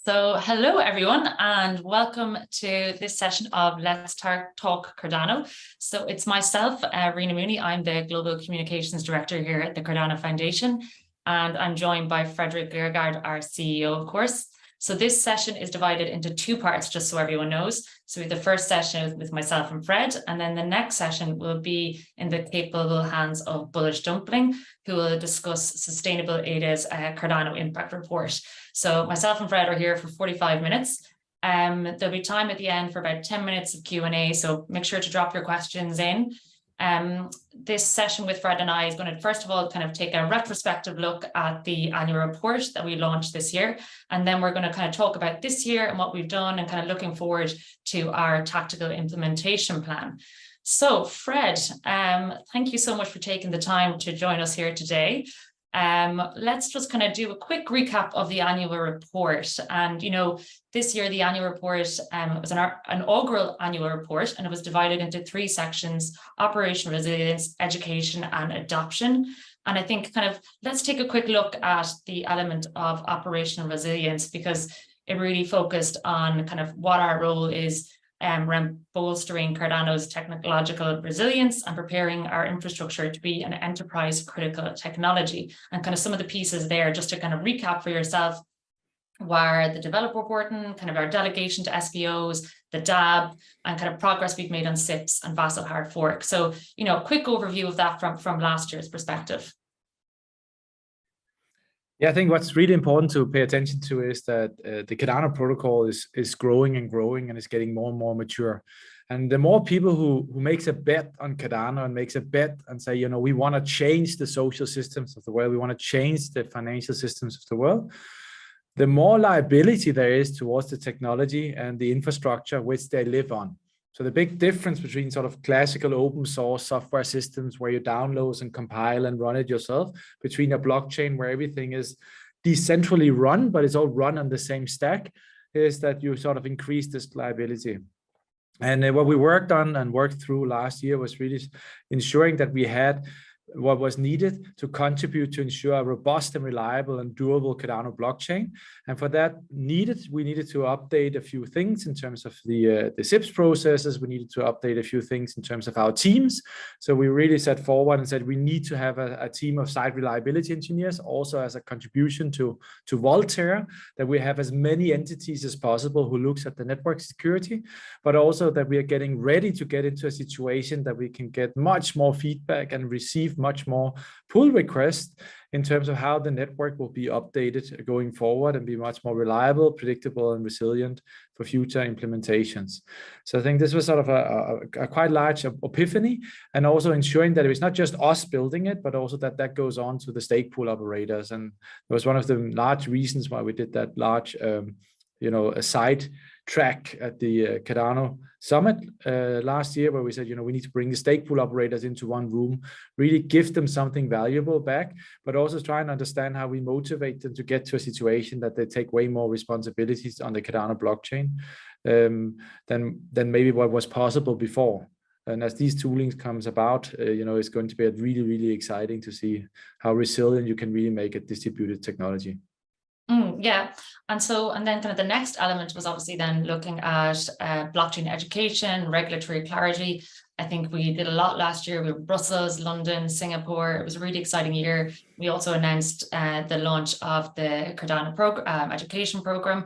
So hello everyone and welcome to this session of Let's Talk Cardano. So it's myself, Rena Mooney. I'm the Global Communications Director here at the Cardano Foundation, and I'm joined by Frederik, our CEO, of course. So this session is divided into two parts, just so everyone knows. So the first session with myself and Fred, and then the next session will be in the capable hands of Bullish Dumpling, who will discuss Sustainable ADA's Cardano Impact Report. So myself and Fred are here for 45 minutes. There'll be time at the end for about 10 minutes of Q&A, so make sure to drop your questions in. This session with Fred and I is going to, first of all, kind of take a retrospective look at the annual report that we launched this year. And then we're going to kind of talk about this year and what we've done and kind of looking forward to our tactical implementation plan. So Fred, thank you so much for taking the time to join us here today. Let's just kind of do a quick recap of the annual report. And, you know, this year, the annual report was an inaugural annual report, and it was divided into three sections: operational resilience, education, and adoption. And I think kind of let's take a quick look at the element of operational resilience, because it really focused on kind of what our role is around bolstering Cardano's technological resilience and preparing our infrastructure to be an enterprise critical technology. And kind of some of the pieces there, just to kind of recap for yourself, were the developer reporting, kind of our delegation to SVOs, the DAB, and kind of progress we've made on SIPs and Vassal hard fork. So, you know, quick overview of that from last year's perspective. Yeah, I think what's really important to pay attention to is that the Cardano protocol is growing and growing, and it's getting more and more mature. And the more people who makes a bet on Cardano and makes a bet and say, you know, we want to change the social systems of the world, we want to change the financial systems of the world, the more liability there is towards the technology and the infrastructure which they live on. So the big difference between sort of classical open source software systems where you download and compile and run it yourself, between a blockchain where everything is decentrally run, but it's all run on the same stack, is that you sort of increase this liability. And what we worked on and worked through last year was really ensuring that we had what was needed to contribute to ensure a robust and reliable and durable Cardano blockchain. And for that we needed to update a few things in terms of the SIPs processes. We needed to update a few things in terms of our teams. So we really set forward and said we need to have a team of site reliability engineers, also as a contribution to Voltaire, that we have as many entities as possible who looks at the network security, but also that we are getting ready to get into a situation that we can get much more feedback and receive much more pull requests in terms of how the network will be updated going forward and be much more reliable, predictable, and resilient for future implementations. So I think this was sort of a quite large epiphany, and also ensuring that it was not just us building it, but also that goes on to the stake pool operators. And it was one of the large reasons why we did that large, a side track at the Cardano Summit last year, where we said, you know, we need to bring the stake pool operators into one room, really give them something valuable back, but also try and understand how we motivate them to get to a situation that they take way more responsibilities on the Cardano blockchain than maybe what was possible before. And as these toolings comes about, it's going to be really, really exciting to see how resilient you can really make a distributed technology. Yeah, and then kind of the next element was obviously then looking at blockchain education, regulatory clarity. I think we did a lot last year. We were Brussels, London, Singapore. It was a really exciting year. We also announced the launch of the Cardano education program,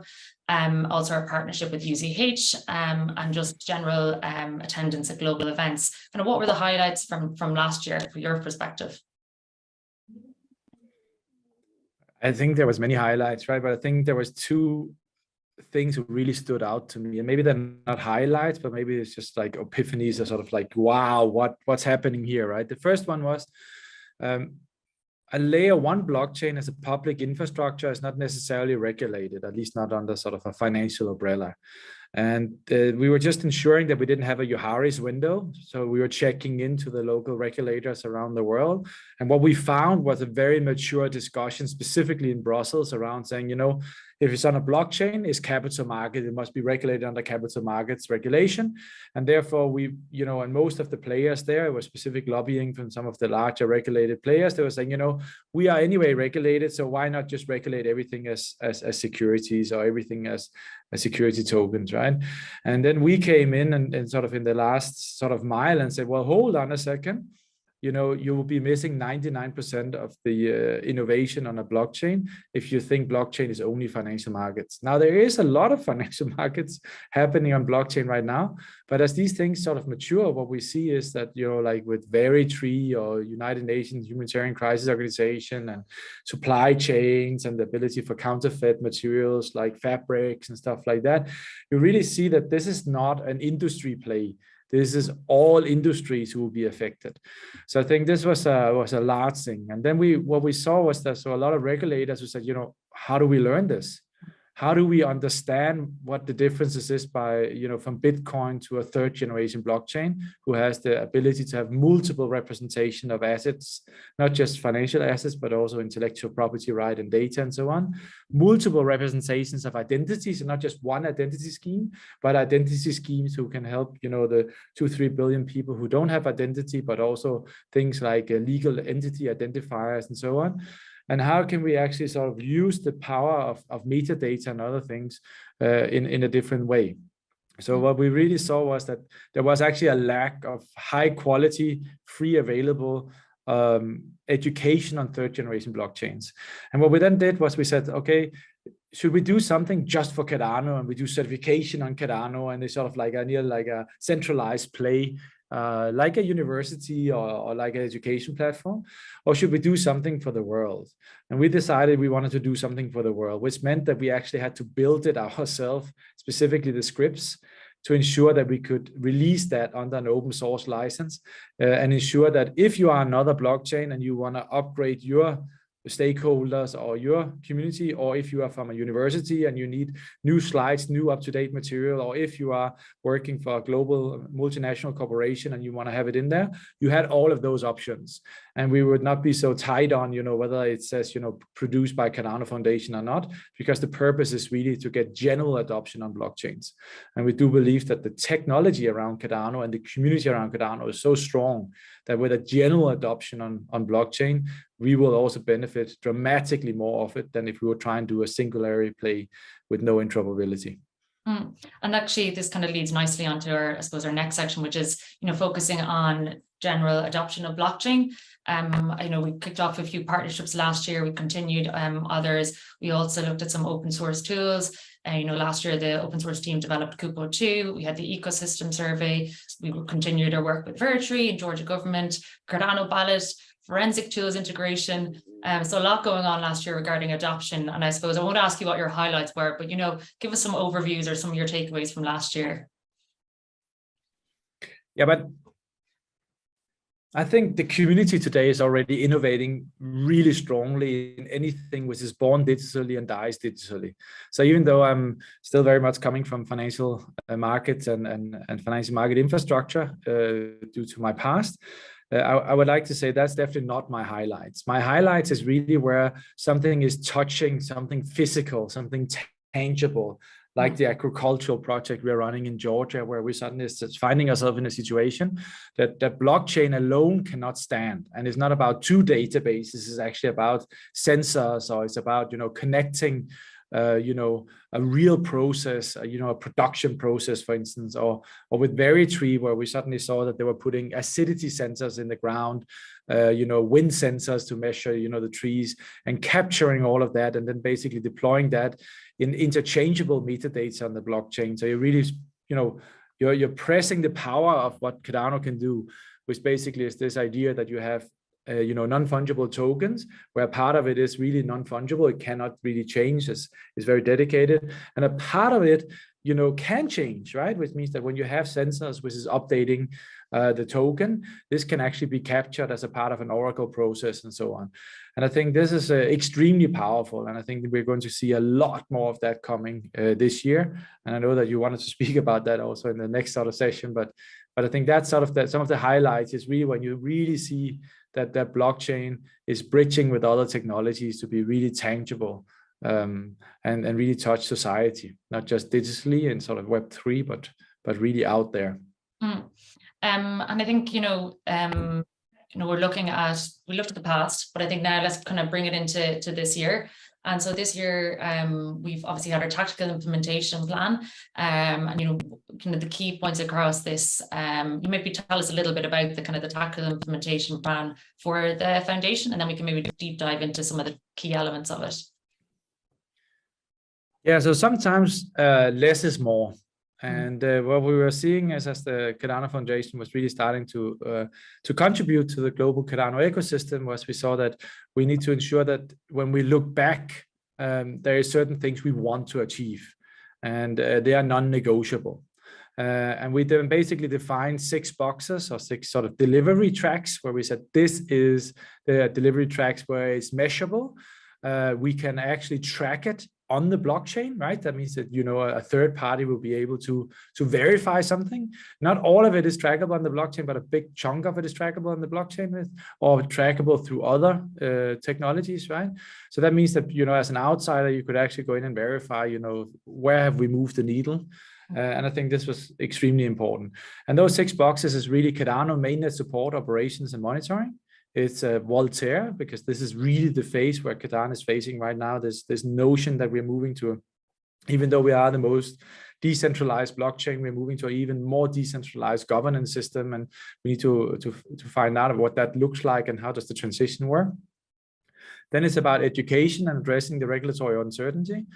also our partnership with UZH, and just general attendance at global events. Kind of what were the highlights from last year from your perspective? I think there was many highlights, right? But I think there was two things that really stood out to me, and maybe they're not highlights, but maybe it's just like epiphanies, are sort of like, wow, what's happening here, right? The first one was a layer one blockchain as a public infrastructure is not necessarily regulated, at least not under sort of a financial umbrella. And we were just ensuring that we didn't have a Johari's window. So we were checking into the local regulators around the world. And what we found was a very mature discussion, specifically in Brussels, around saying, if it's on a blockchain, it's capital market, it must be regulated under capital markets regulation. And therefore and most of the players there were specific lobbying from some of the larger regulated players. They were saying, we are anyway regulated, so why not just regulate everything as securities or everything as security tokens, right? And then we came in and sort of in the last sort of mile and said, well, hold on a second. You will be missing 99% of the innovation on a blockchain if you think blockchain is only financial markets. Now, there is a lot of financial markets happening on blockchain right now, but as these things sort of mature, what we see is that, like with Veritree or United Nations Humanitarian Crisis Organization and supply chains and the ability for counterfeit materials like fabrics and stuff like that, you really see that this is not an industry play. This is all industries who will be affected. So I think this was a large thing. And then what we saw was that a lot of regulators who said, how do we learn this? How do we understand what the differences is by, from Bitcoin to a third generation blockchain who has the ability to have multiple representation of assets, not just financial assets, but also intellectual property right and data and so on. Multiple representations of identities, and not just one identity scheme, but identity schemes who can help, the 2-3 billion people who don't have identity, but also things like legal entity identifiers and so on. And how can we actually sort of use the power of metadata and other things in a different way? So what we really saw was that there was actually a lack of high quality, free available education on third generation blockchains. And what we then did was we said, okay, should we do something just for Cardano? And we do certification on Cardano, and it's sort of like a centralized play, like a university or like an education platform, or should we do something for the world? And we decided we wanted to do something for the world, which meant that we actually had to build it ourselves, specifically the scripts, to ensure that we could release that under an open source license and ensure that if you are another blockchain and you want to upgrade your stakeholders or your community, or if you are from a university and you need new slides, new up-to-date material, or if you are working for a global multinational corporation and you want to have it in there, you had all of those options. And we would not be so tied on, whether it says, produced by Cardano Foundation or not, because the purpose is really to get general adoption on blockchains. And we do believe that the technology around Cardano and the community around Cardano is so strong that with a general adoption on blockchain, we will also benefit dramatically more of it than if we were trying to do a singularity play with no interoperability. And actually, this kind of leads nicely onto our next section, which is, focusing on general adoption of blockchain. I know we kicked off a few partnerships last year. We continued others. We also looked at some open source tools. Last year, the open source team developed Kupo 2. We had the ecosystem survey. We continued our work with Veritree and Georgia government, Cardano ballot, forensic tools integration. So a lot going on last year regarding adoption. And I suppose I won't ask you what your highlights were, but, give us some overviews or some of your takeaways from last year. Yeah, but I think the community today is already innovating really strongly in anything which is born digitally and dies digitally. So even though I'm still very much coming from financial markets and financial market infrastructure due to my past, I would like to say that's definitely not my highlights. My highlights is really where something is touching something physical, something tangible, like the agricultural project we're running in Georgia, where we suddenly is finding ourselves in a situation that blockchain alone cannot stand. And it's not about two databases, it's actually about sensors, or it's about, connecting a real process, a production process, for instance, or with Veritree, where we suddenly saw that they were putting acidity sensors in the ground, wind sensors to measure, the trees, and capturing all of that, and then basically deploying that in interchangeable metadata on the blockchain. So you really, you're pressing the power of what Cardano can do, which basically is this idea that you have non-fungible tokens, where part of it is really non-fungible. It cannot really change. It's very dedicated. And a part of it can change, right? Which means that when you have sensors which is updating the token, this can actually be captured as a part of an Oracle process and so on. And I think this is extremely powerful. And I think that we're going to see a lot more of that coming this year. And I know that you wanted to speak about that also in the next sort of session, but I think that's sort of some of the highlights is really when you really see that blockchain is bridging with other technologies to be really tangible and really touch society, not just digitally in sort of Web3, but really out there. And I think, we looked at the past, but I think now let's kind of bring it into this year. And so this year, we've obviously had our tactical implementation plan, and kind of the key points across this. You maybe tell us a little bit about the tactical implementation plan for the foundation, and then we can maybe deep dive into some of the key elements of it. Yeah, so sometimes less is more. And what we were seeing is as the Cardano Foundation was really starting to contribute to the global Cardano ecosystem, was we saw that we need to ensure that when we look back, there are certain things we want to achieve, and they are non-negotiable. And we then basically defined 6 boxes or 6 sort of delivery tracks where we said this is the delivery tracks where it's measurable. We can actually track it on the blockchain, right? That means that, a third party will be able to verify something. Not all of it is trackable on the blockchain, but a big chunk of it is trackable on the blockchain or trackable through other technologies, right? So that means that, as an outsider, you could actually go in and verify, where have we moved the needle? And I think this was extremely important. And those 6 boxes is really Cardano mainnet support, operations, and monitoring. It's Voltaire, because this is really the phase where Cardano is facing right now. This notion that we're moving to, even though we are the most decentralized blockchain, we're moving to an even more decentralized governance system, and we need to find out what that looks like and how does the transition work. Then it's about education and addressing the regulatory uncertainty.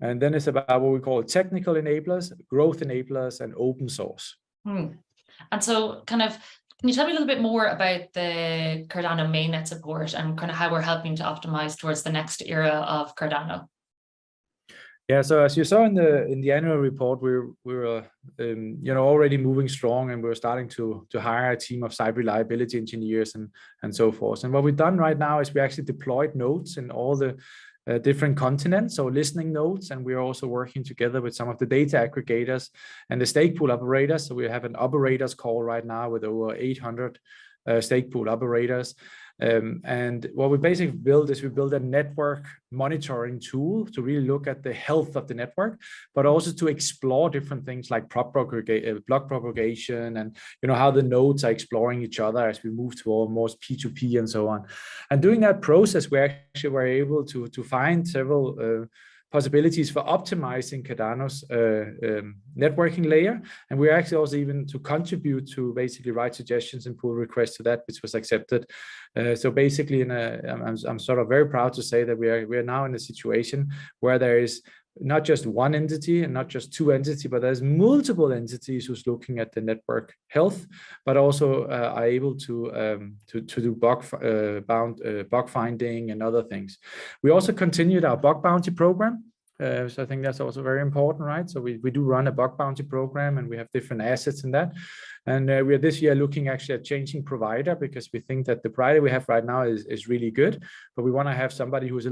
And then it's about what we call technical enablers, growth enablers, and open source. And so can you tell me a little bit more about the Cardano mainnet support and kind of how we're helping to optimize towards the next era of Cardano? Yeah, so as you saw in the annual report, we were already moving strong, and we're starting to hire a team of cyber reliability engineers and so forth. And what we've done right now is we actually deployed nodes in all the different continents, so listening nodes, and we're also working together with some of the data aggregators and the stake pool operators. So we have an operators call right now with over 800 stake pool operators. And what we basically build is we build a network monitoring tool to really look at the health of the network, but also to explore different things like block propagation and how the nodes are exploring each other as we move to almost P2P and so on. And during that process, we actually were able to find several possibilities for optimizing Cardano's networking layer. And we're actually also even to contribute to basically write suggestions and pull requests to that, which was accepted. So basically, I'm sort of very proud to say that we are now in a situation where there is not just one entity and not just 2 entities, but there's multiple entities who's looking at the network health, but also are able to do bug finding and other things. We also continued our bug bounty program. So I think that's also very important, right? So we do run a bug bounty program, and we have different assets in that. And we are this year looking actually at changing provider, because we think that the provider we have right now is really good, but we want to have somebody who's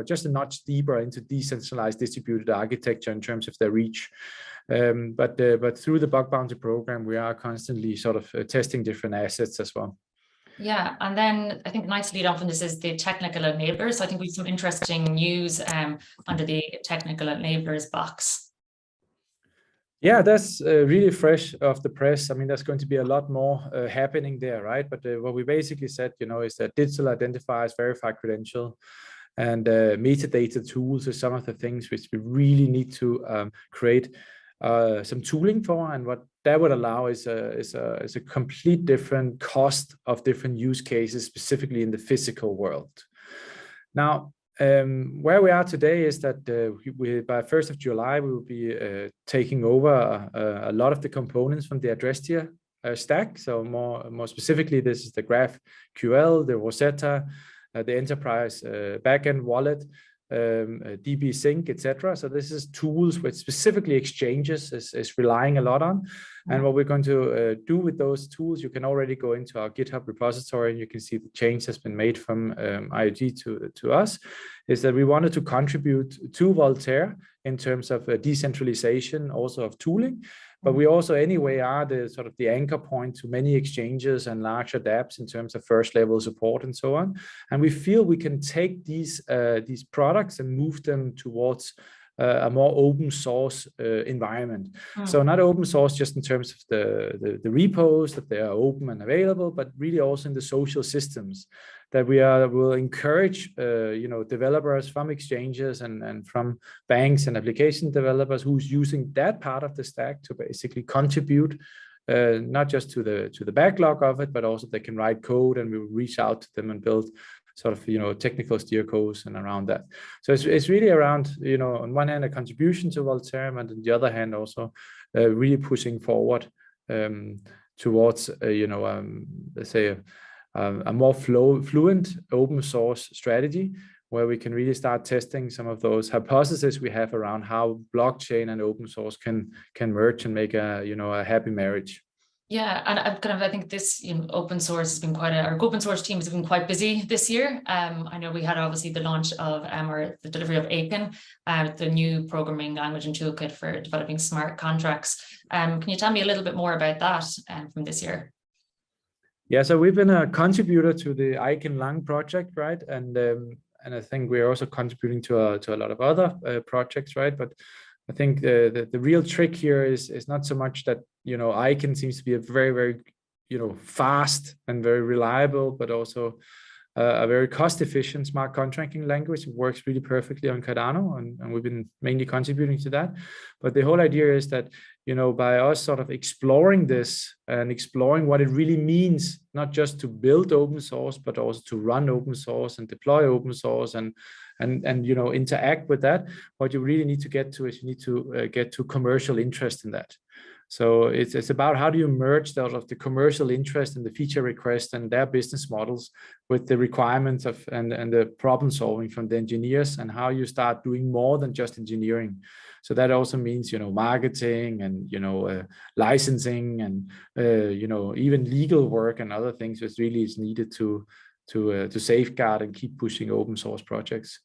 just a notch deeper into decentralized distributed architecture in terms of their reach. But through the bug bounty program, we are constantly sort of testing different assets as well. Yeah, and then I think nice to lead off on this is the technical enablers. So I think we have some interesting news under the technical enablers box. Yeah, that's really fresh off the press. I mean, there's going to be a lot more happening there, right? But what we basically said, is that digital identifiers, verified credential, and metadata tools are some of the things which we really need to create some tooling for. And what that would allow is a complete different cost of different use cases, specifically in the physical world. Now, where we are today is that by 1st of July, we will be taking over a lot of the components from the address tier stack. So more specifically, this is the GraphQL, the Rosetta, the enterprise backend wallet, DB Sync, etc. So this is tools which specifically exchanges is relying a lot on. And what we're going to do with those tools, you can already go into our GitHub repository and you can see the change has been made from IoT to us, is that we wanted to contribute to Voltaire in terms of decentralization, also of tooling. But we also anyway are the sort of the anchor point to many exchanges and larger dApps in terms of first level support and so on. And we feel we can take these products and move them towards a more open source environment. So not open source just in terms of the repos, that they are open and available, but really also in the social systems that we will encourage developers from exchanges and from banks and application developers who's using that part of the stack to basically contribute not just to the backlog of it, but also they can write code, and we will reach out to them and build sort of technical steer codes and around that. So it's really around on one hand a contribution to Voltaire, and on the other hand also really pushing forward towards let's say a more fluent open source strategy, where we can really start testing some of those hypotheses we have around how blockchain and open source can merge and make a happy marriage. Yeah, and I think this open source has been our open source team has been quite busy this year. I know we had obviously the launch of or the delivery of Aiken, the new programming language and toolkit for developing smart contracts. Can you tell me a little bit more about that from this year? Yeah, so we've been a contributor to the Aiken Lang project, right? And I think we're also contributing to a lot of other projects, right? But I think the real trick here is not so much that Aiken seems to be a very, very fast and very reliable, but also a very cost-efficient smart contracting language. It works really perfectly on Cardano, and we've been mainly contributing to that. But the whole idea is that by us sort of exploring this and exploring what it really means, not just to build open source, but also to run open source and deploy open source and interact with that. What you really need to get to is you need to get to commercial interest in that. So it's about how do you merge the commercial interest and the feature request and their business models with the requirements of and the problem solving from the engineers, and how you start doing more than just engineering. So that also means marketing and licensing and even legal work and other things that really is needed to safeguard and keep pushing open source projects.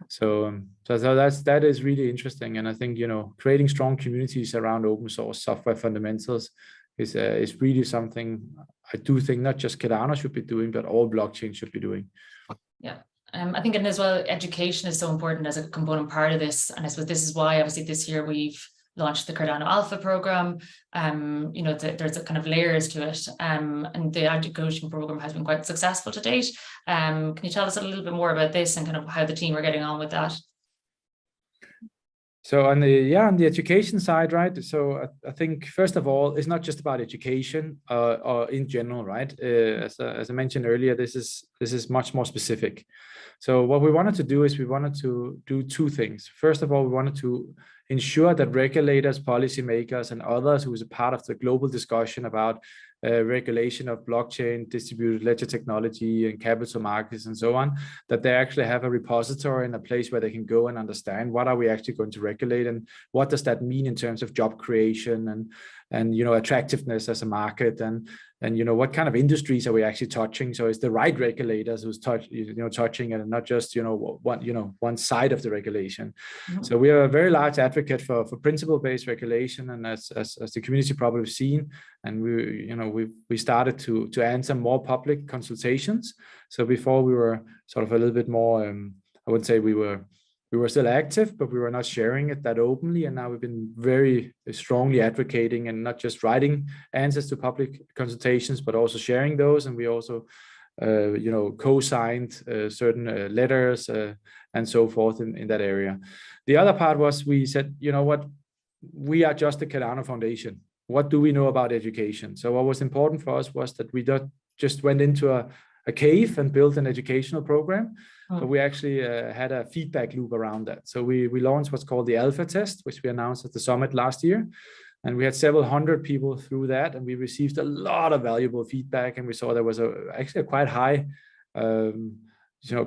So that is really interesting, and I think creating strong communities around open source software fundamentals is really something I do think not just Cardano should be doing, but all blockchains should be doing. Yeah. I think, and as well, education is so important as a component part of this, and I suppose this is why obviously this year we've launched the Cardano Alpha program. There's a kind of layers to it, and the education program has been quite successful to date. Can you tell us a little bit more about this and kind of how the team are getting on with that? So on the education side, right? So I think first of all, it's not just about education or in general, right? As I mentioned earlier, this is much more specific. So what we wanted to do is we wanted to do two things. First of all, we wanted to ensure that regulators, policymakers, and others who is a part of the global discussion about regulation of blockchain, distributed ledger technology, and capital markets, and so on, that they actually have a repository and a place where they can go and understand what are we actually going to regulate, and what does that mean in terms of job creation and attractiveness as a market, and what kind of industries are we actually touching? So it's the right regulators who's touching it, and not just one side of the regulation. Mm-hmm. So we are a very large advocate for principle-based regulation, and as the community probably have seen, and we started to answer more public consultations. So before we were sort of a little bit more, I would say we were still active, but we were not sharing it that openly. And now we've been very strongly advocating and not just writing answers to public consultations, but also sharing those. And we also, co-signed certain letters and so forth in that area. The other part was we said, we are just the Cardano Foundation. What do we know about education? So what was important for us was that we not just went into a cave and built an educational program, but we actually had a feedback loop around that. So we launched what's called the Alpha Test, which we announced at the summit last year. And we had several hundred people through that, and we received a lot of valuable feedback. And we saw there was actually a quite high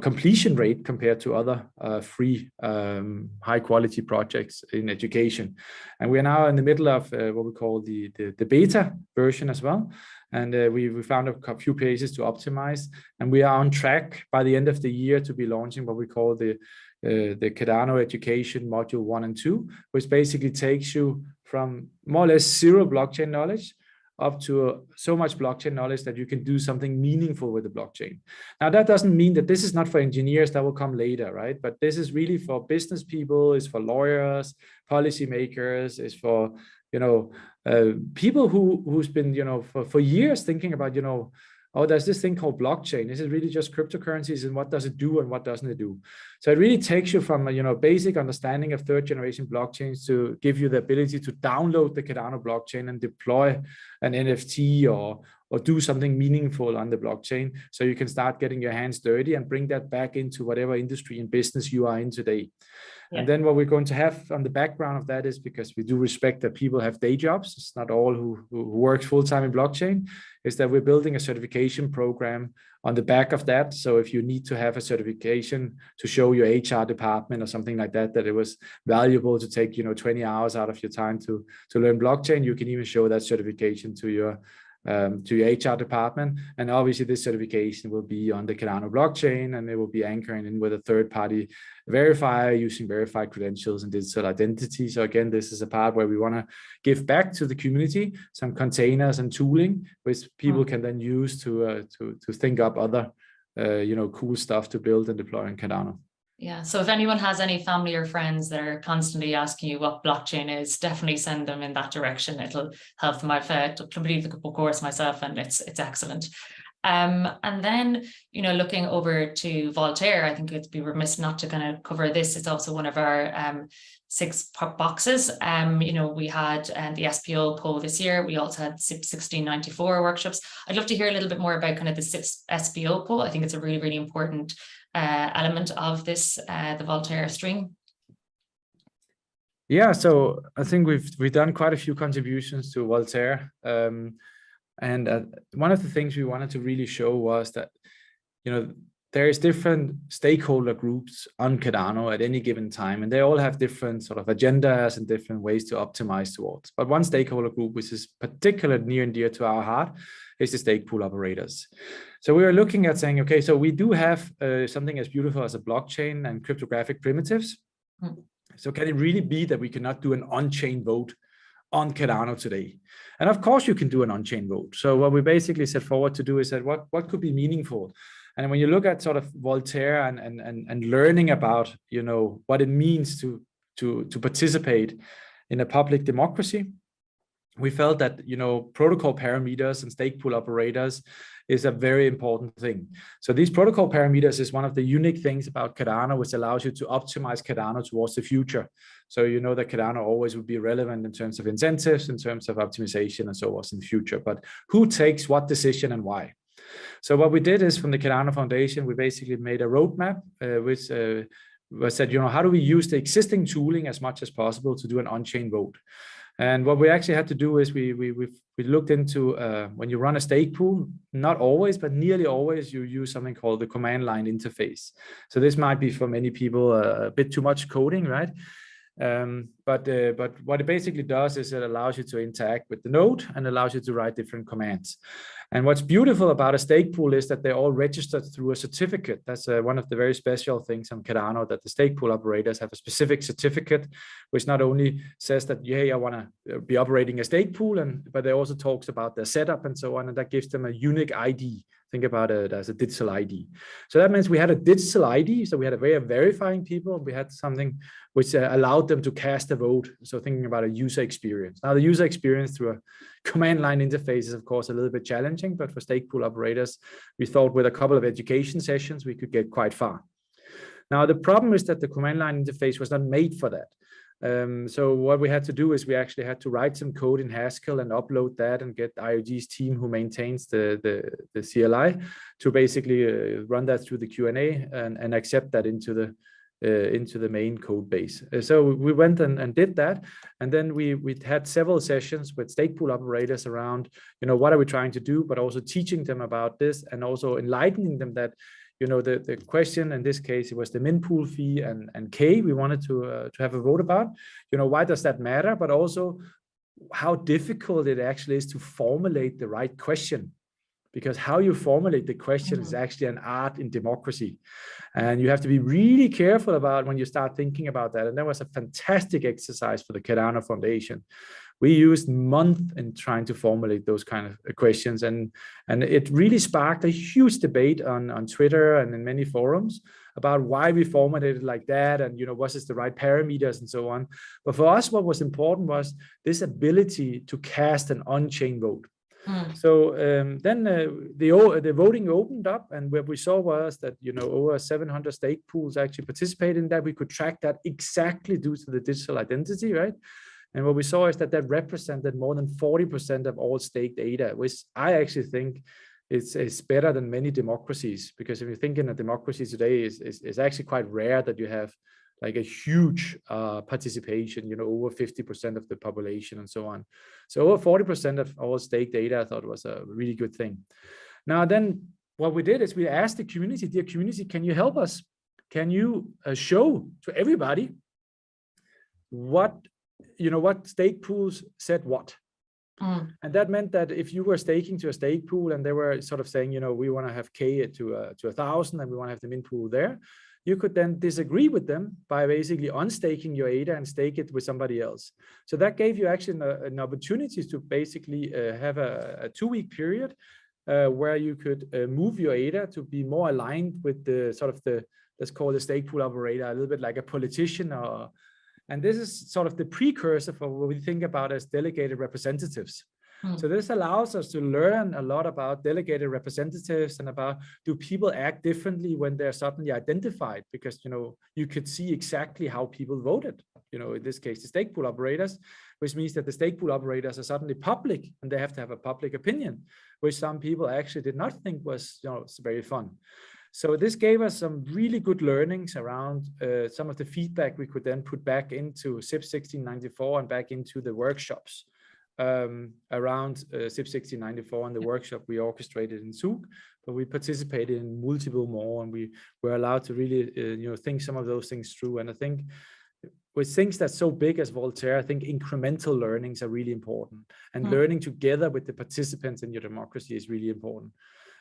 completion rate compared to other free high quality projects in education. And we are now in the middle of what we call the beta version as well. And we found a few places to optimize, and we are on track by the end of the year to be launching what we call the Cardano education module 1 and 2, which basically takes you from more or less zero blockchain knowledge up to so much blockchain knowledge that you can do something meaningful with the blockchain. Now, that doesn't mean that this is not for engineers, that will come later, right? But this is really for business people, it's for lawyers, policymakers, it's for, people who's been, for years thinking about, oh, there's this thing called blockchain. Is it really just cryptocurrencies, and what does it do and what doesn't it do? So it really takes you from a basic understanding of third generation blockchains to give you the ability to download the Cardano blockchain and deploy an NFT or do something meaningful on the blockchain, so you can start getting your hands dirty and bring that back into whatever industry and business you are in today. Yeah. And then what we're going to have on the background of that is, because we do respect that people have day jobs, it's not all who works full-time in blockchain, is that we're building a certification program on the back of that. So if you need to have a certification to show your HR department or something like that, that it was valuable to take 20 hours out of your time to learn blockchain, you can even show that certification to your HR department. And obviously this certification will be on the Cardano blockchain, and it will be anchoring in with a third-party verifier using verified credentials and digital identity. So again, this is a part where we want to give back to the community some containers and tooling, which people can then use to think up other cool stuff to build and deploy in Cardano. Yeah, so if anyone has any family or friends that are constantly asking you what blockchain is, definitely send them in that direction. It'll help them. I've completed the course myself, and it's excellent. And then, looking over to Voltaire, I think it'd be remiss not to kind of cover this. It's also one of our 6 boxes. We had the SPO poll this year. We also had 1694 workshops. I'd love to hear a little bit more about kind of the SPO poll. I think it's a really, really important element of this, the Voltaire stream. Yeah, so I think we've done quite a few contributions to Voltaire, and one of the things we wanted to really show was that there is different stakeholder groups on Cardano at any given time, and they all have different sort of agendas and different ways to optimize towards. But one stakeholder group, which is particularly near and dear to our heart, is the stake pool operators. So we are looking at saying, okay, so we do have something as beautiful as a blockchain and cryptographic primitives. So can it really be that we cannot do an on-chain vote on Cardano today? And of course you can do an on-chain vote. So what we basically set forward to do is that what could be meaningful? And when you look at sort of Voltaire and learning about, what it means to participate in a public democracy, we felt that, protocol parameters and stake pool operators is a very important thing. So these protocol parameters is one of the unique things about Cardano, which allows you to optimize Cardano towards the future. So that Cardano always would be relevant in terms of incentives, in terms of optimization, and so on in the future. But who takes what decision and why? So what we did is, from the Cardano Foundation, we basically made a roadmap which said, how do we use the existing tooling as much as possible to do an on-chain vote? And what we actually had to do is we looked into when you run a stake pool, not always, but nearly always, you use something called the command line interface. So this might be for many people a bit too much coding, right? But what it basically does is it allows you to interact with the node and allows you to write different commands. And what's beautiful about a stake pool is that they're all registered through a certificate. That's one of the very special things on Cardano, that the stake pool operators have a specific certificate, which not only says that, I want to be operating a stake pool, but it also talks about their setup and so on, and that gives them a unique ID. Think about it as a digital ID. So that means we had a digital ID. So we had a way of verifying people. We had something which allowed them to cast a vote. So thinking about a user experience. Now the user experience through a command line interface is of course a little bit challenging, but for stake pool operators, we thought with a couple of education sessions, we could get quite far. Now the problem is that the command line interface was not made for that. So what we had to do is we actually had to write some code in Haskell and upload that and get IOG's team, who maintains the CLI, to basically run that through the Q&A and accept that into the main code base. So we went and did that, and then we had several sessions with stake pool operators around, what are we trying to do, but also teaching them about this and also enlightening them that, the question in this case, it was the min pool fee and K we wanted to have a vote about. Why does that matter? But also how difficult it actually is to formulate the right question. Because how you formulate the question is actually an art in democracy. And you have to be really careful about when you start thinking about that. And that was a fantastic exercise for the Cardano Foundation. We used months in trying to formulate those kind of questions. And it really sparked a huge debate on Twitter and in many forums about why we formulated like that. And, was this the right parameters and so on. But for us, what was important was this ability to cast an on-chain vote. So then the voting opened up, and what we saw was that over 700 stake pools actually participated in that. We could track that exactly due to the digital identity, right? And what we saw is that represented more than 40% of all staked data, which I actually think is better than many democracies, because if you think in a democracy today, it's actually quite rare that you have like a huge participation, over 50% of the population and so on. So over 40% of all staked data, I thought was a really good thing. Now then, what we did is we asked the community, dear community, can you help us? Can you show to everybody what stake pools said what? And that meant that if you were staking to a stake pool and they were sort of saying, we want to have K to 1,000 and we want to have the min pool there, you could then disagree with them by basically unstaking your ADA and stake it with somebody else. So that gave you actually an opportunity to basically have a 2-week period where you could move your ADA to be more aligned with the sort of let's call the stake pool operator, a little bit like a politician. And this is sort of the precursor for what we think about as delegated representatives. So this allows us to learn a lot about delegated representatives and about, do people act differently when they're suddenly identified? Because, you could see exactly how people voted, in this case, the stake pool operators, which means that the stake pool operators are suddenly public and they have to have a public opinion, which some people actually did not think was, very fun. So this gave us some really good learnings around some of the feedback we could then put back into CIP 1694 and back into the workshops. Around CIP 1694 and the workshop we orchestrated in Zug, but we participated in multiple more, and we were allowed to really think some of those things through. And I think with things that's so big as Voltaire, I think incremental learnings are really important, and learning together with the participants in your democracy is really important.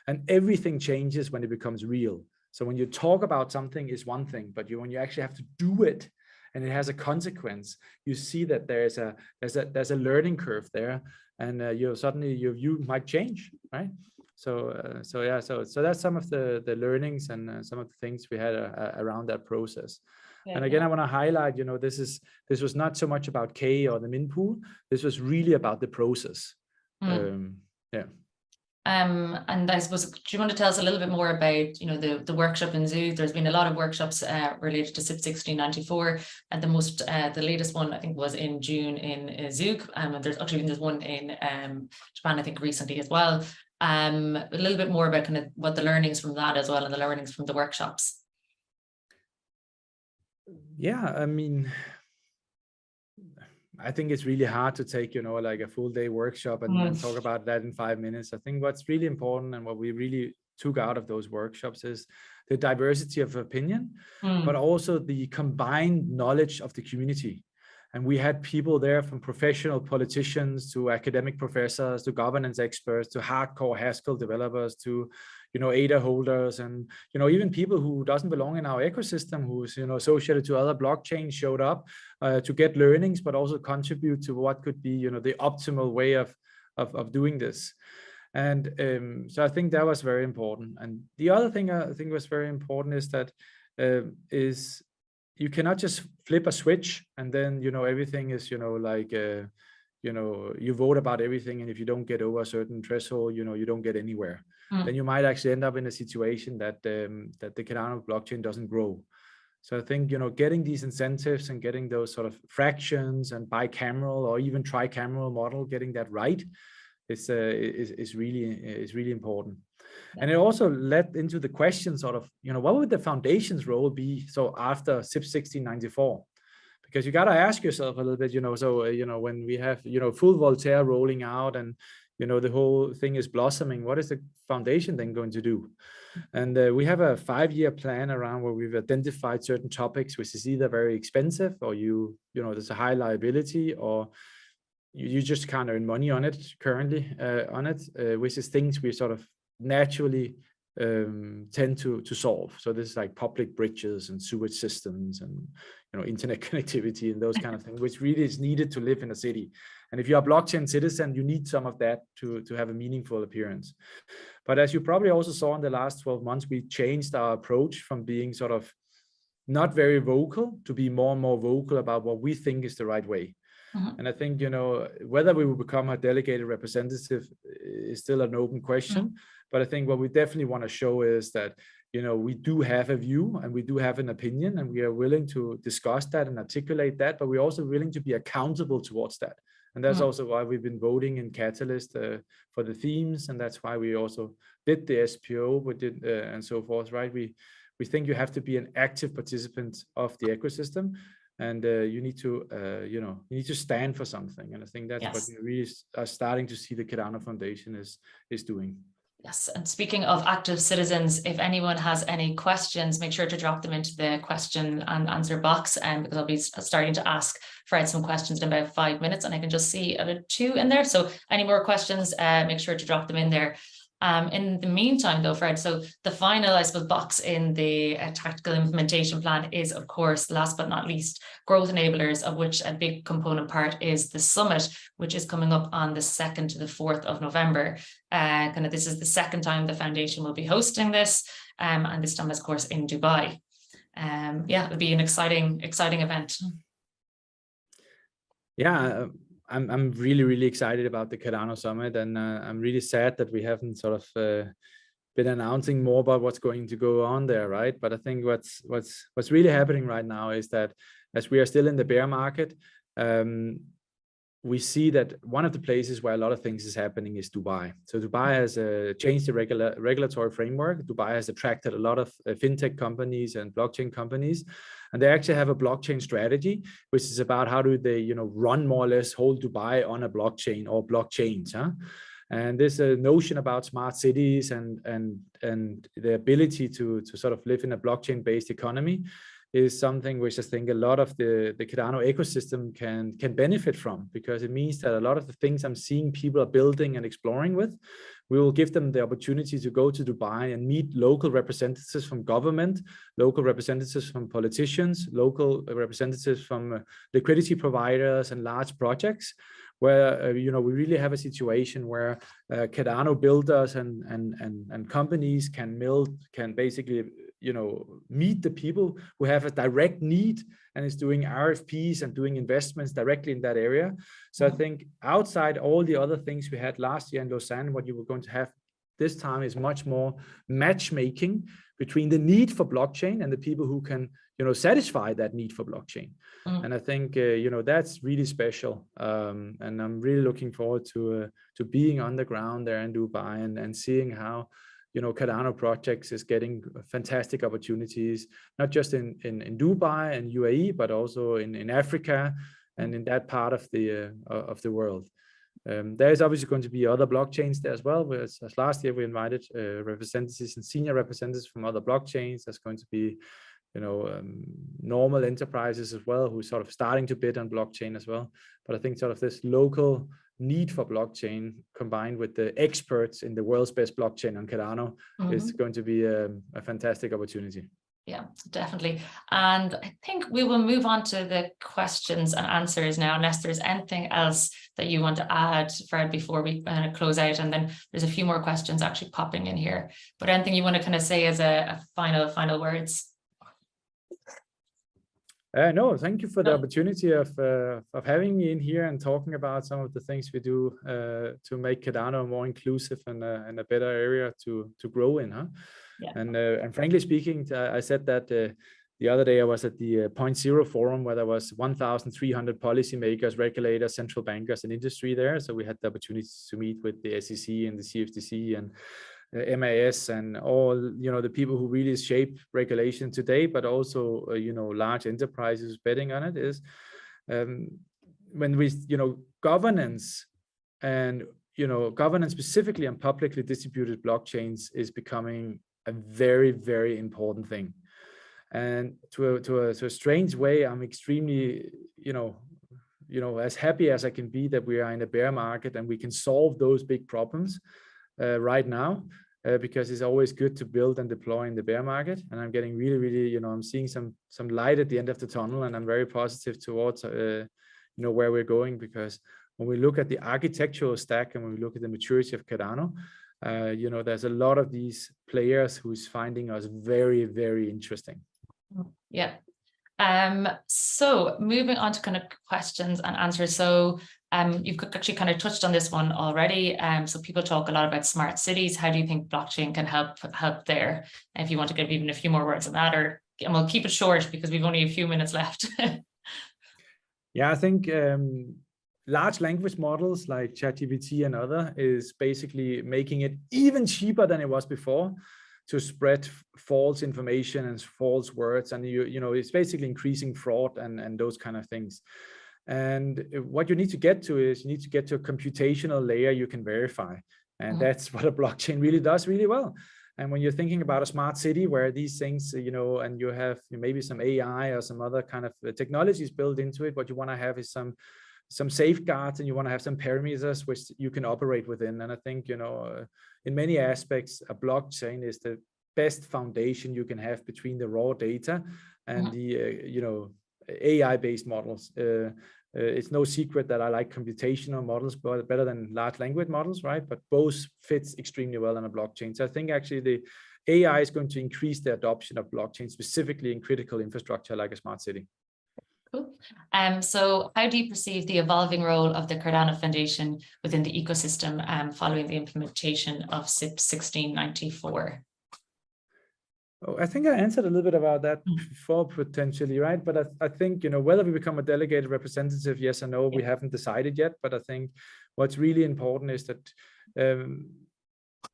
And everything changes when it becomes real. So when you talk about something is one thing, but when you actually have to do it, and it has a consequence, you see that there's a learning curve there, and suddenly your view might change, right? So that's some of the learnings and some of the things we had around that process. And again, I want to highlight, this was not so much about K or the min pool. This was really about the process. And I suppose, do you want to tell us a little bit more about, the workshop in Zug? There's been a lot of workshops related to CIP 1694, and the latest one I think was in June in Zug, and there's one in Japan I think recently as well. A little bit more about kind of what the learnings from that as well, and the learnings from the workshops. Yeah, I mean, I think it's really hard to take, like a full day workshop and talk about that in 5 minutes. I think what's really important and what we really took out of those workshops is the diversity of opinion, but also the combined knowledge of the community. And we had people there from professional politicians to academic professors to governance experts to hardcore Haskell developers to ADA holders, and even people who doesn't belong in our ecosystem, who's associated to other blockchains, showed up to get learnings, but also contribute to what could be the optimal way of doing this. And so I think that was very important. And the other thing I think was very important is that you cannot just flip a switch and then everything is you vote about everything, and if you don't get over a certain threshold, you don't get anywhere. Then you might actually end up in a situation that the Cardano blockchain doesn't grow. So I think getting these incentives and getting those sort of fractions and bicameral or even tricameral model, getting that right is really important. And it also led into the question sort of what would the foundation's role be so after CIP 1694? Because you got to ask yourself a little bit, so when we have full Voltaire rolling out, and the whole thing is blossoming, what is the foundation then going to do? And we have a 5-year plan around where we've identified certain topics, which is either very expensive, or there's a high liability, or you just can't earn money on it currently, which is things we sort of naturally tend to solve. So this is like public bridges and sewage systems and internet connectivity and those kind of things, which really is needed to live in a city. And if you're a blockchain citizen, you need some of that to have a meaningful appearance. But as you probably also saw in the last 12 months, we changed our approach from being sort of not very vocal to be more and more vocal about what we think is the right way. And I think, whether we will become a delegated representative is still an open question. But I think what we definitely want to show is that, we do have a view and we do have an opinion, and we are willing to discuss that and articulate that, but we're also willing to be accountable towards that. And that's also why we've been voting in Catalyst for the themes. And that's why we also did the SPO, and so forth, right? We think you have to be an active participant of the ecosystem. And you need to stand for something. And I think that's what we really are starting to see the Cardano Foundation is doing. Yes, and speaking of active citizens, if anyone has any questions, make sure to drop them into the question and answer box, because I'll be starting to ask Fred some questions in about 5 minutes, and I can just see about 2 in there. So any more questions, make sure to drop them in there. In the meantime, though, Fred, so the final, I suppose, box in the tactical implementation plan is, of course, last but not least, growth enablers, of which a big component part is the summit, which is coming up on the 2nd to the 4th of November. This is the second time the foundation will be hosting this, and this time, of course, in Dubai. It'll be an exciting event. Yeah. I'm really, really excited about the Cardano Summit, and I'm really sad that we haven't sort of been announcing more about what's going to go on there, right? But I think what's really happening right now is that as we are still in the bear market, we see that one of the places where a lot of things is happening is Dubai. So Dubai has changed the regulatory framework. Dubai has attracted a lot of fintech companies and blockchain companies, and they actually have a blockchain strategy, which is about how do they, run more or less whole Dubai on a blockchain or blockchains, huh? And this notion about smart cities and the ability to sort of live in a blockchain-based economy is something which I think a lot of the Cardano ecosystem can benefit from, because it means that a lot of the things I'm seeing people are building and exploring with, we will give them the opportunity to go to Dubai and meet local representatives from government, local representatives from politicians, local representatives from liquidity providers and large projects, where we really have a situation where Cardano builders and companies can basically meet the people who have a direct need and is doing RFPs and doing investments directly in that area. So I think outside all the other things we had last year in Lausanne, what you were going to have this time is much more matchmaking between the need for blockchain and the people who can satisfy that need for blockchain. And I think that's really special, and I'm really looking forward to being on the ground there in Dubai and seeing how Cardano projects is getting fantastic opportunities, not just in Dubai and UAE, but also in Africa and in that part of the world. There is obviously going to be other blockchains there as well. As last year, we invited representatives and senior representatives from other blockchains. There's going to be normal enterprises as well, who are sort of starting to bid on blockchain as well. But I think sort of this local need for blockchain combined with the experts in the world's best blockchain on Cardano is going to be a fantastic opportunity. Yeah, definitely. And I think we will move on to the questions and answers now, unless there's anything else that you want to add, Fred, before we close out. And then there's a few more questions actually popping in here. But anything you want to kind of say as a final words? No, thank you for the opportunity of having me in here and talking about some of the things we do to make Cardano more inclusive and a better area to grow in, huh? Yeah. And frankly speaking, I said that the other day I was at the 0.0 forum where there was 1,300 policymakers, regulators, central bankers, and industry there. So we had the opportunity to meet with the SEC and the CFTC and MAS and all the people who really shape regulation today, but also large enterprises betting on it. Is when we governance and governance specifically on publicly distributed blockchains is becoming a very, very important thing. And to a strange way, I'm extremely, as happy as I can be that we are in a bear market and we can solve those big problems right now, because it's always good to build and deploy in the bear market. And I'm getting really, really, I'm seeing some light at the end of the tunnel, and I'm very positive towards, where we're going, because when we look at the architectural stack and when we look at the maturity of Cardano, there's a lot of these players who's finding us very, very interesting. Yeah. So moving on to kind of questions and answers. So you've actually kind of touched on this one already. So people talk a lot about smart cities. How do you think blockchain can help there? And if you want to give even a few more words on that, and we'll keep it short because we've only a few minutes left. Yeah, I think large language models like ChatGPT and other is basically making it even cheaper than it was before to spread false information and false words, and it's basically increasing fraud and those kind of things. And what you need to get to is you need to get to a computational layer you can verify, and that's what a blockchain really does really well. And when you're thinking about a smart city where these things, and you have maybe some AI or some other kind of technologies built into it, what you want to have is some safeguards, and you want to have some parameters which you can operate within. And I think, in many aspects, a blockchain is the best foundation you can have between the raw data and the, AI-based models. It's no secret that I like computational models better than large language models, right? But both fits extremely well on a blockchain. So I think actually the AI is going to increase the adoption of blockchain, specifically in critical infrastructure like a smart city. Cool. So how do you perceive the evolving role of the Cardano Foundation within the ecosystem following the implementation of SIP 1694? Oh, I think I answered a little bit about that before, potentially, right? But I think, whether we become a delegated representative, yes or no, we haven't decided yet. But I think what's really important is that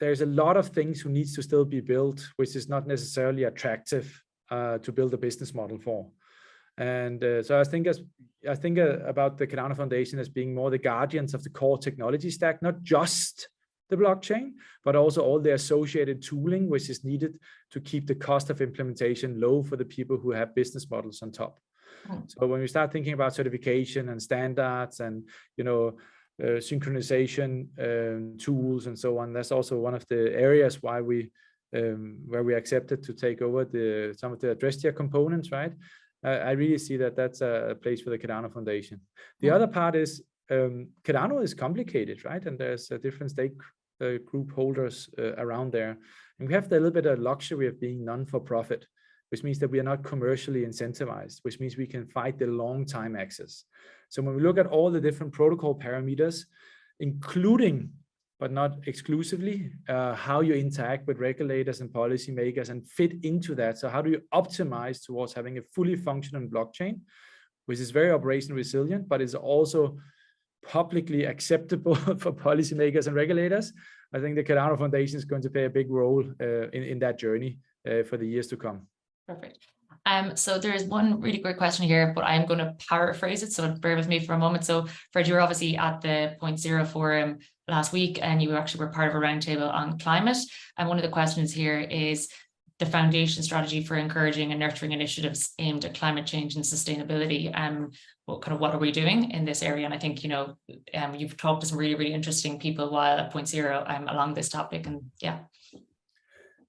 there's a lot of things who needs to still be built, which is not necessarily attractive to build a business model for. And so I think about the Cardano Foundation as being more the guardians of the core technology stack, not just the blockchain, but also all the associated tooling which is needed to keep the cost of implementation low for the people who have business models on top. So when we start thinking about certification and standards and synchronization tools and so on, that's also one of the areas why where we accepted to take over some of the address tier components, right? I really see that that's a place for the Cardano Foundation. The other part is Cardano is complicated, right? And there's different stake group holders around there. And we have the little bit of luxury of being non-for-profit, which means that we are not commercially incentivized, which means we can fight the long time access. So when we look at all the different protocol parameters, including but not exclusively, how you interact with regulators and policymakers and fit into that. So how do you optimize towards having a fully functional blockchain, which is very operation resilient, but is also publicly acceptable for policymakers and regulators? I think the Cardano Foundation is going to play a big role in that journey for the years to come. Perfect. So there is one really great question here, but I'm going to paraphrase it, so bear with me for a moment. So Fred, you were obviously at the 0.0 forum last week, and you actually were part of a roundtable on climate. And one of the questions here is the foundation strategy for encouraging and nurturing initiatives aimed at climate change and sustainability. What are we doing in this area? And I think, you've talked to some really, really interesting people while at 0.0 along this topic. And yeah.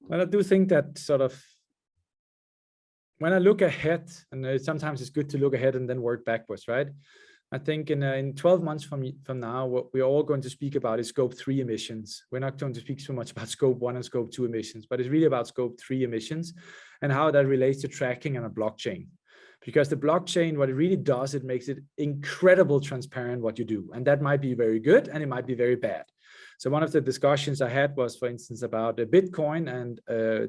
Well, I do think that sort of, when I look ahead, and sometimes it's good to look ahead and then work backwards, right? I think in 12 months from now, what we're all going to speak about is scope 3 emissions. We're not going to speak so much about scope 1 and scope 2 emissions, but it's really about scope 3 emissions and how that relates to tracking on a blockchain. Because the blockchain, what it really does, it makes it incredibly transparent what you do. And that might be very good and it might be very bad. So one of the discussions I had was, for instance, about Bitcoin, and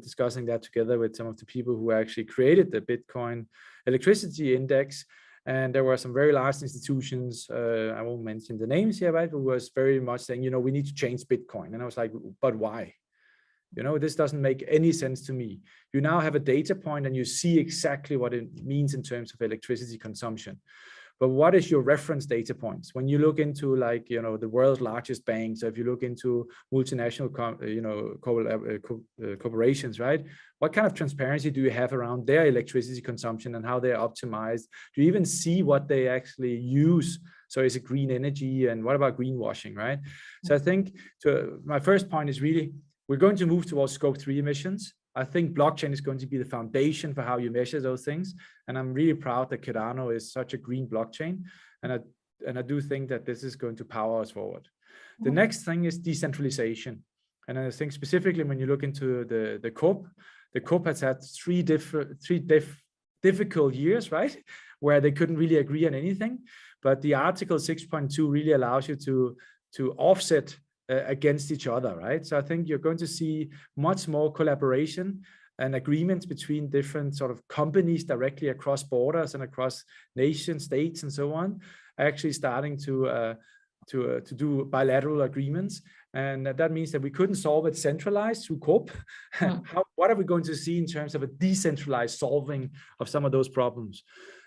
discussing that together with some of the people who actually created the Bitcoin electricity index. And there were some very large institutions, I won't mention the names here, right, who was very much saying, we need to change Bitcoin. And I was like, but why? This doesn't make any sense to me. You now have a data point and you see exactly what it means in terms of electricity consumption. but what is your reference data points? When you look into like, you know, the world's largest banks, or if you look into multinational, corporations, right? What kind of transparency do you have around their electricity consumption and how they're optimized? Do you even see what they actually use? So is it green energy, and what about greenwashing, right? So I think my first point is really, we're going to move towards scope 3 emissions. I think blockchain is going to be the foundation for how you measure those things. And I'm really proud that Cardano is such a green blockchain. And I do think that this is going to power us forward. The next thing is decentralization. And I think specifically when you look into the COP has had three difficult years, right? Where they couldn't really agree on anything. But the Article 6.2 really allows you to offset against each other, right? So I think you're going to see much more collaboration and agreements between different sort of companies directly across borders and across nation states and so on, actually starting to do bilateral agreements. And that means that we couldn't solve it centralized through COP. What are we going to see in terms of a decentralized solving of some of those problems?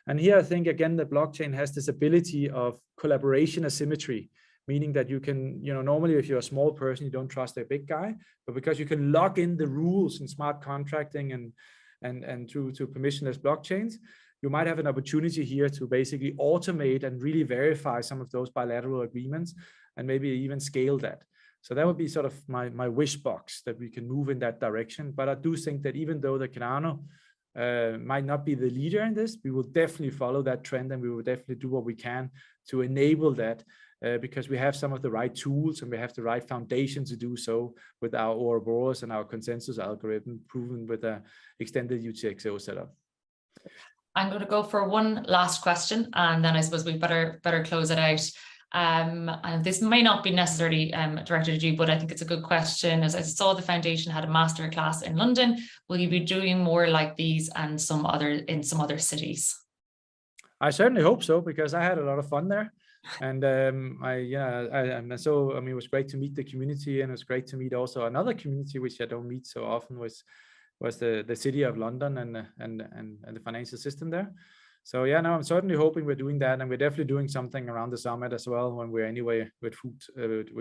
And here I think, again, the blockchain has this ability of collaboration asymmetry, meaning that you can, you know, normally if you're a small person, you don't trust a big guy, but because you can lock in the rules in smart contracting and through permissionless blockchains, you might have an opportunity here to basically automate and really verify some of those bilateral agreements and maybe even scale that. So that would be sort of my wish box, that we can move in that direction. But I do think that even though the Cardano might not be the leader in this, we will definitely follow that trend, and we will definitely do what we can to enable that. Because we have some of the right tools and we have the right foundation to do so with our Ouroboros and our consensus algorithm proven with an extended UTXO setup. I'm going to go for one last question, and then I suppose we better close it out. And this may not be necessarily directed at you, but I think it's a good question. As I saw, the foundation had a masterclass in London. Will you be doing more like these and in some other cities? I certainly hope so, because I had a lot of fun there. And it was great to meet the community, and it was great to meet also another community which I don't meet so often, was the city of London and the financial system there. So yeah, no, I'm certainly hoping we're doing that, and we're definitely doing something around the summit as well when we're anyway with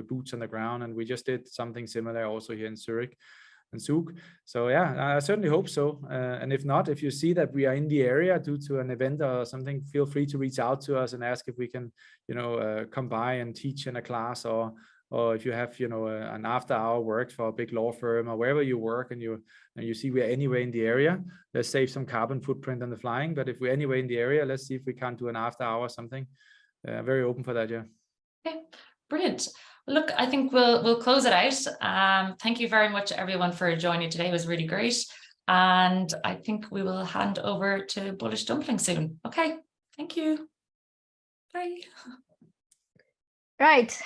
boots on the ground. And we just did something similar also here in Zurich and Zug. So yeah, I certainly hope so. And if not, if you see that we are in the area due to an event or something, feel free to reach out to us and ask if we can, come by and teach in a class, or if you have, an after-hour work for a big law firm or wherever you work, and you see we're anywhere in the area, let's save some carbon footprint on the flying. But if we're anywhere in the area, let's see if we can't do an after-hour or something. Very open for that, yeah. Okay, brilliant. Look, I think we'll close it out. Thank you very much, everyone, for joining today. It was really great. And I think we will hand over to Bullish Dumpling soon. Okay, thank you. Bye. Right.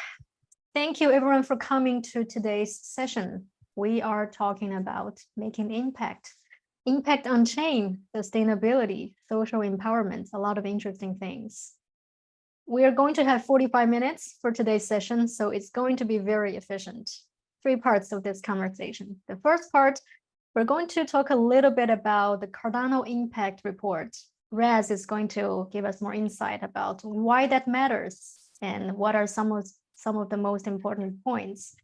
Thank you, everyone, for coming to today's session. We are talking about making impact on chain, sustainability, social empowerment, a lot of interesting things. We are going to have 45 minutes for today's session, so it's going to be very efficient. 3 parts of this conversation. The first part, we're going to talk a little bit about the Cardano impact report. Raz is going to give us more insight about why that matters and what are some of the most important points.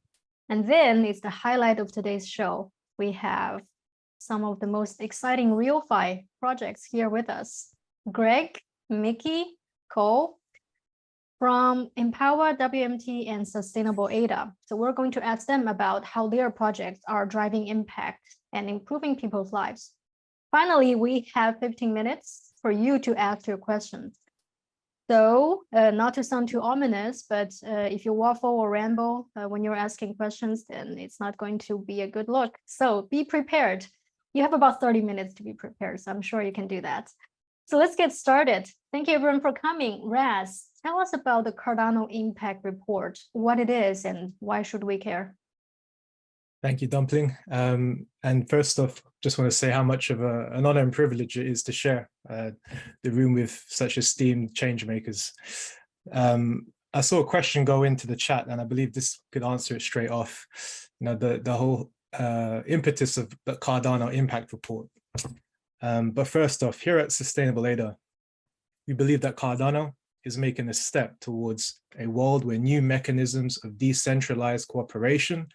And then it's the highlight of today's show. We have some of the most exciting RealFi projects here with us. Greg, Mickey, Cole, from Empower WMT and Sustainable ADA. So we're going to ask them about how their projects are driving impact and improving people's lives. Finally, we have 15 minutes for you to ask your questions. So not to sound too ominous, but if you waffle or ramble when you're asking questions, then it's not going to be a good look. So be prepared. You have about 30 minutes to be prepared, so I'm sure you can do that. So let's get started. Thank you, everyone, for coming. Raz, tell us about the Cardano Impact Report, what it is, and why should we care? Thank you, Dumpling. And first off, just want to say how much of an honor and privilege it is to share the room with such esteemed change makers. I saw a question go into the chat, and I believe this could answer it straight off. The whole impetus of the Cardano Impact Report. But first off, here at Sustainable ADA, we believe that Cardano is making a step towards a world where new mechanisms of decentralized cooperation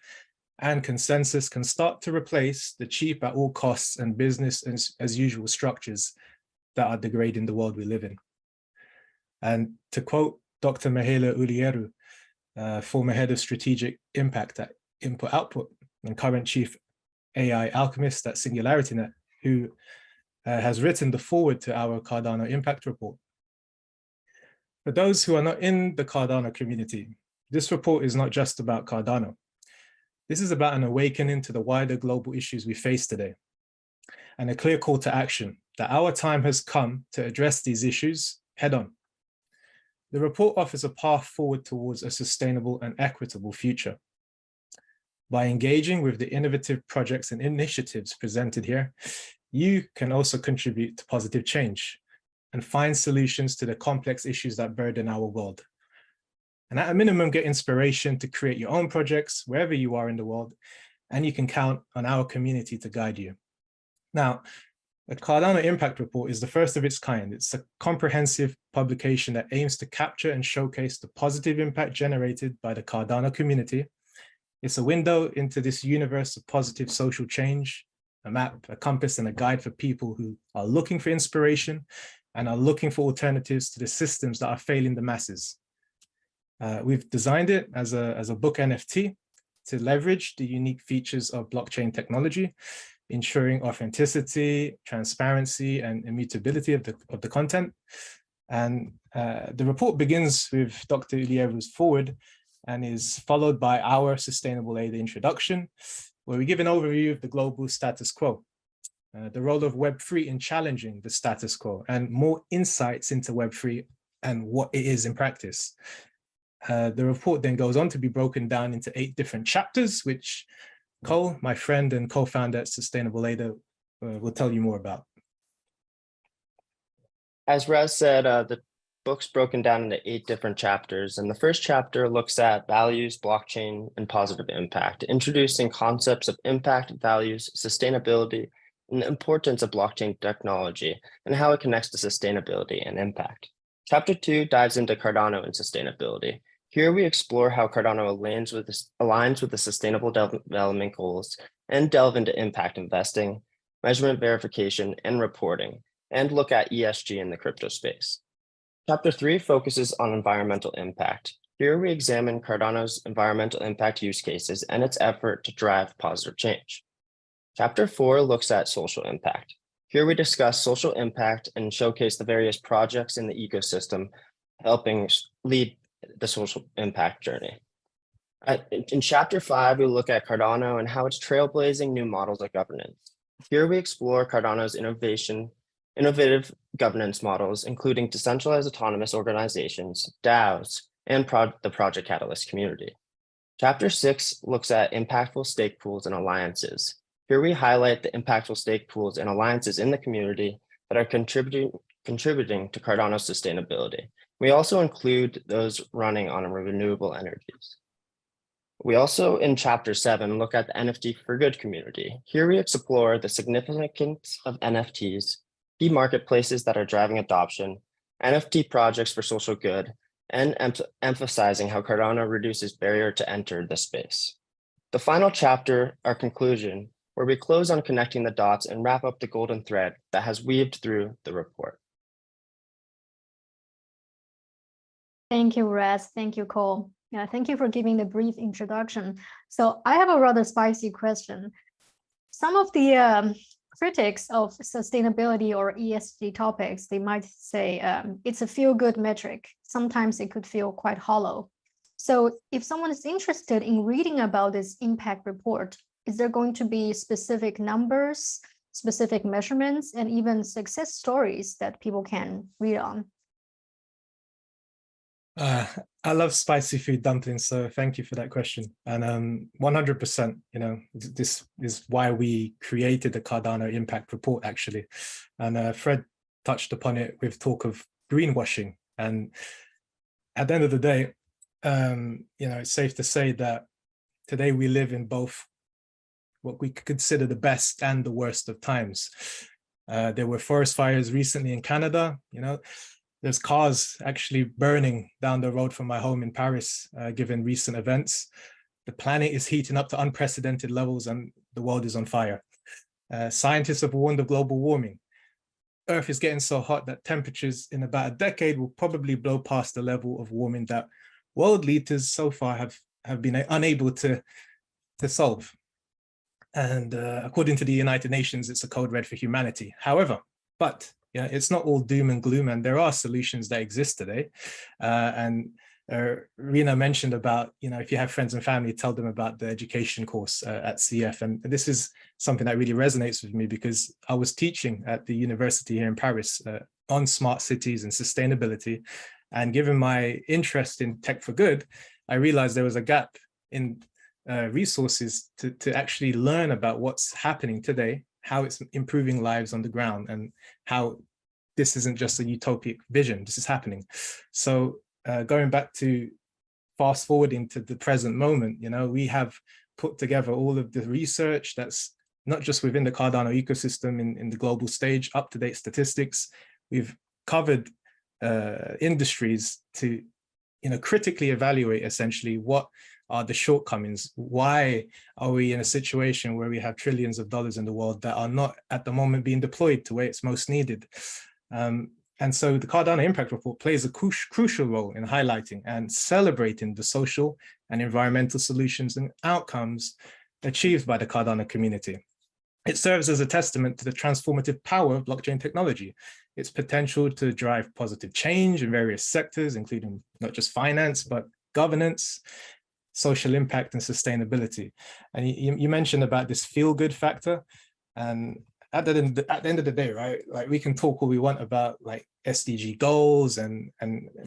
and consensus can start to replace the cheap at all costs and business as usual structures that are degrading the world we live in. And to quote Dr. Mihaela Ulieru, former head of strategic impact at Input Output and current chief AI alchemist at SingularityNet, who has written the foreword to our Cardano impact report. For those who are not in the Cardano community, this report is not just about Cardano. This is about an awakening to the wider global issues we face today, and a clear call to action that our time has come to address these issues head on. The report offers a path forward towards a sustainable and equitable future. By engaging with the innovative projects and initiatives presented here, you can also contribute to positive change and find solutions to the complex issues that burden our world. And at a minimum, get inspiration to create your own projects wherever you are in the world, and you can count on our community to guide you. Now, the Cardano Impact Report is the first of its kind. It's a comprehensive publication that aims to capture and showcase the positive impact generated by the Cardano community. It's a window into this universe of positive social change, a map, a compass, and a guide for people who are looking for inspiration and are looking for alternatives to the systems that are failing the masses. We've designed it as a book NFT to leverage the unique features of blockchain technology, ensuring authenticity, transparency, and immutability of the content. And the report begins with Dr. Ulieru's foreword and is followed by our sustainable aid introduction, where we give an overview of the global status quo, the role of Web3 in challenging the status quo, and more insights into Web3 and what it is in practice. The report then goes on to be broken down into 8 different chapters, which Cole, my friend and co-founder at Sustainable Aid, will tell you more about. As Raz said, the book's broken down into 8 different chapters, and the first chapter looks at values, blockchain, and positive impact, introducing concepts of impact, values, sustainability, and the importance of blockchain technology, and how it connects to sustainability and impact. Chapter 2 dives into Cardano and sustainability. Here we explore how Cardano aligns with the Sustainable Development Goals and delve into impact investing, measurement verification, and reporting, and look at ESG in the crypto space. Chapter 3 focuses on environmental impact. Here we examine Cardano's environmental impact use cases and its effort to drive positive change. Chapter 4 looks at social impact. Here we discuss social impact and showcase the various projects in the ecosystem helping lead the social impact journey. In Chapter 5, we look at Cardano and how it's trailblazing new models of governance. Here we explore Cardano's innovative governance models, including decentralized autonomous organizations, DAOs, and the Project Catalyst community. Chapter 6 looks at impactful stake pools and alliances. Here we highlight the impactful stake pools and alliances in the community that are contributing to Cardano's sustainability. We also include those running on renewable energies. We also, in Chapter 7, look at the NFT for Good community. Here we explore the significance of NFTs, key marketplaces that are driving adoption, NFT projects for social good, and emphasizing how Cardano reduces barrier to enter the space. The final chapter, our conclusion, where we close on connecting the dots and wrap up the golden thread that has weaved through the report. Thank you, Raz. Thank you, Cole. Yeah, thank you for giving the brief introduction. So I have a rather spicy question. Some of the critics of sustainability or ESG topics, they might say it's a feel-good metric. Sometimes it could feel quite hollow. So if someone is interested in reading about this impact report, is there going to be specific numbers, specific measurements, and even success stories that people can read on? I love spicy food dumplings, so thank you for that question. And 100%, you know, this is why we created the Cardano Impact Report, actually. And Fred touched upon it with talk of greenwashing. And at the end of the day, you know, it's safe to say that today we live in both what we could consider the best and the worst of times. There were forest fires recently in Canada, you know. there's cars actually burning down the road from my home in Paris, given recent events. The planet is heating up to unprecedented levels and the world is on fire. Scientists have warned of global warming. Earth is getting so hot that temperatures in about a decade will probably blow past the level of warming that world leaders so far have been unable to solve. And according to the United Nations, it's a code red for humanity. However, yeah, it's not all doom and gloom, and there are solutions that exist today. Rina mentioned about, if you have friends and family, tell them about the education course at CF. And this is something that really resonates with me, because I was teaching at the university here in Paris on smart cities and sustainability. And given my interest in tech for good, I realized there was a gap in resources to actually learn about what's happening today, how it's improving lives on the ground, and how this isn't just a utopic vision, this is happening. So going back to fast forwarding to the present moment, we have put together all of the research that's not just within the Cardano ecosystem in the global stage, up-to-date statistics. We've covered industries to critically evaluate essentially what are the shortcomings. Why are we in a situation where we have trillions of dollars in the world that are not at the moment being deployed to where it's most needed? And so the Cardano Impact Report plays a crucial role in highlighting and celebrating the social and environmental solutions and outcomes achieved by the Cardano community. It serves as a testament to the transformative power of blockchain technology, its potential to drive positive change in various sectors, including not just finance, but governance, social impact, and sustainability. And you mentioned about this feel-good factor. And at the end of the day, right, like we can talk all we want about like SDG goals and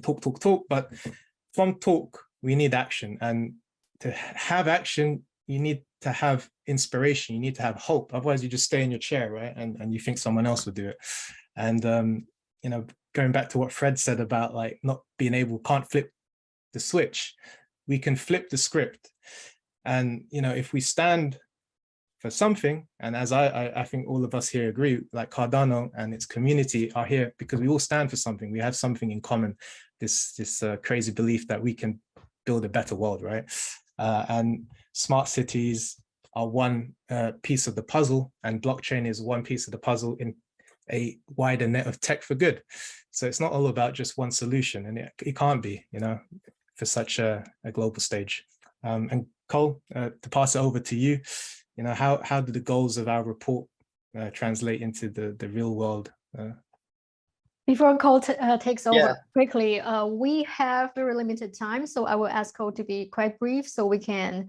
talk, but from talk, we need action. And to have action, you need to have inspiration, you need to have hope. Otherwise you just stay in your chair, right? And you think someone else would do it. And, going back to what Fred said about like not being able, can't flip the switch, we can flip the script. And, if we stand for something, and as I think all of us here agree, like Cardano and its community are here because we all stand for something. We have something in common, this crazy belief that we can build a better world, right? And smart cities are one piece of the puzzle, and blockchain is one piece of the puzzle in a wider net of tech for good. So it's not all about just one solution, and it can't be, for such a global stage. And Cole, to pass it over to you, how do the goals of our report translate into the real world? Before Cole takes over quickly, we have very limited time, so I will ask Cole to be quite brief so we can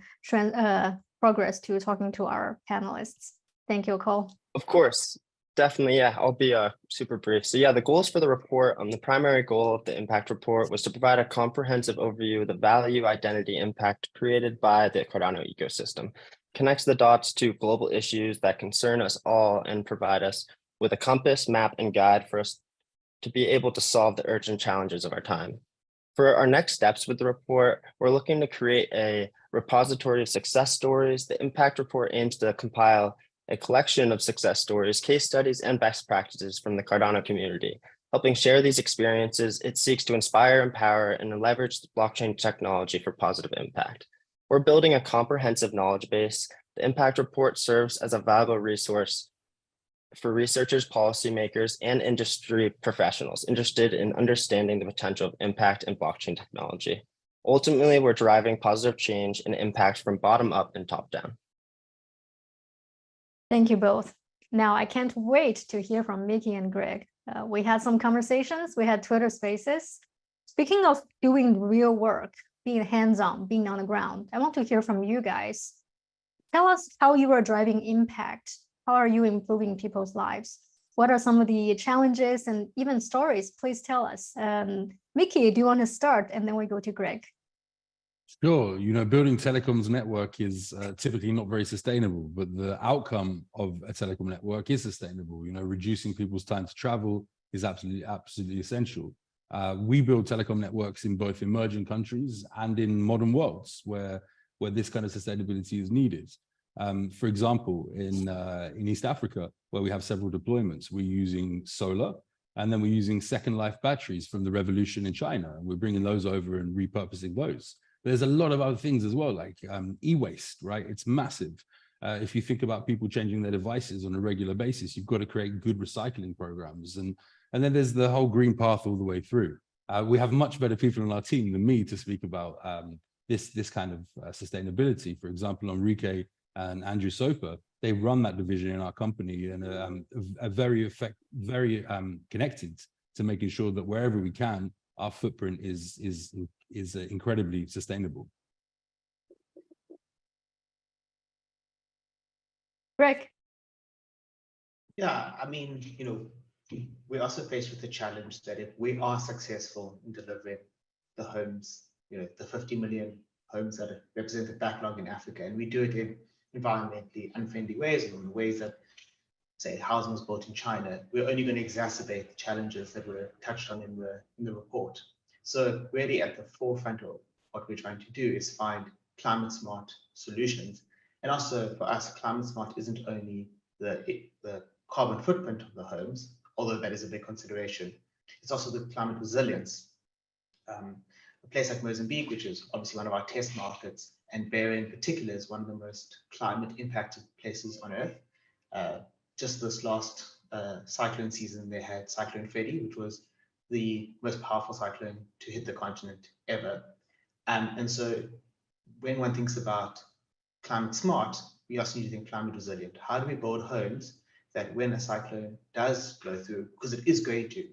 progress to talking to our panelists. Thank you, Cole. Of course, definitely, yeah, I'll be super brief. So yeah, the goals for the report, the primary goal of the impact report was to provide a comprehensive overview of the value, identity, impact created by the Cardano ecosystem, connects the dots to global issues that concern us all, and provide us with a compass, map, and guide for us to be able to solve the urgent challenges of our time. For our next steps with the report, we're looking to create a repository of success stories. The impact report aims to compile a collection of success stories, case studies, and best practices from the Cardano community. Helping share these experiences, it seeks to inspire, empower, and leverage the blockchain technology for positive impact. We're building a comprehensive knowledge base. The impact report serves as a valuable resource for researchers, policymakers, and industry professionals interested in understanding the potential of impact in blockchain technology. Ultimately, we're driving positive change and impact from bottom up and top down. Thank you both. Now, I can't wait to hear from Mickey and Greg. We had some conversations, we had Twitter spaces. Speaking of doing real work, being hands-on, being on the ground, I want to hear from you guys. Tell us how you are driving impact. How are you improving people's lives? What are some of the challenges and even stories? Please tell us. Mickey, do you want to start? And then we go to Greg. Sure. Building telecoms network is typically not very sustainable, but the outcome of a telecom network is sustainable. Reducing people's time to travel is absolutely essential. We build telecom networks in both emerging countries and in modern worlds where this kind of sustainability is needed. For example, in East Africa, where we have several deployments, we're using solar And then we're using second life batteries from the revolution in China, and we're bringing those over and repurposing those. But there's a lot of other things as well, like e-waste, right? It's massive. If you think about people changing their devices on a regular basis, you've got to create good recycling programs. And then there's the whole green path all the way through. We have much better people on our team than me to speak about this kind of sustainability. For example, Enrique and Andrew Soper, they run that division in our company and are very connected to making sure that wherever we can, our footprint is incredibly sustainable. Greg. Yeah, I mean, we're also faced with the challenge that if we are successful in delivering the homes, the 50 million homes that represent the backlog in Africa, and we do it in environmentally unfriendly ways, or in the ways that, say, housing was built in China, we're only going to exacerbate the challenges that were touched on in the report. So really at the forefront of what we're trying to do is find climate smart solutions. And also for us, climate smart isn't only the carbon footprint of the homes, although that is a big consideration. It's also the climate resilience. A place like Mozambique, which is obviously one of our test markets, and Beira in particular is one of the most climate impacted places on Earth. Just this last cyclone season, they had Cyclone Frederik, which was the most powerful cyclone to hit the continent ever. And so when one thinks about climate smart, we also need to think climate resilient. How do we build homes that when a cyclone does blow through, because it is going to,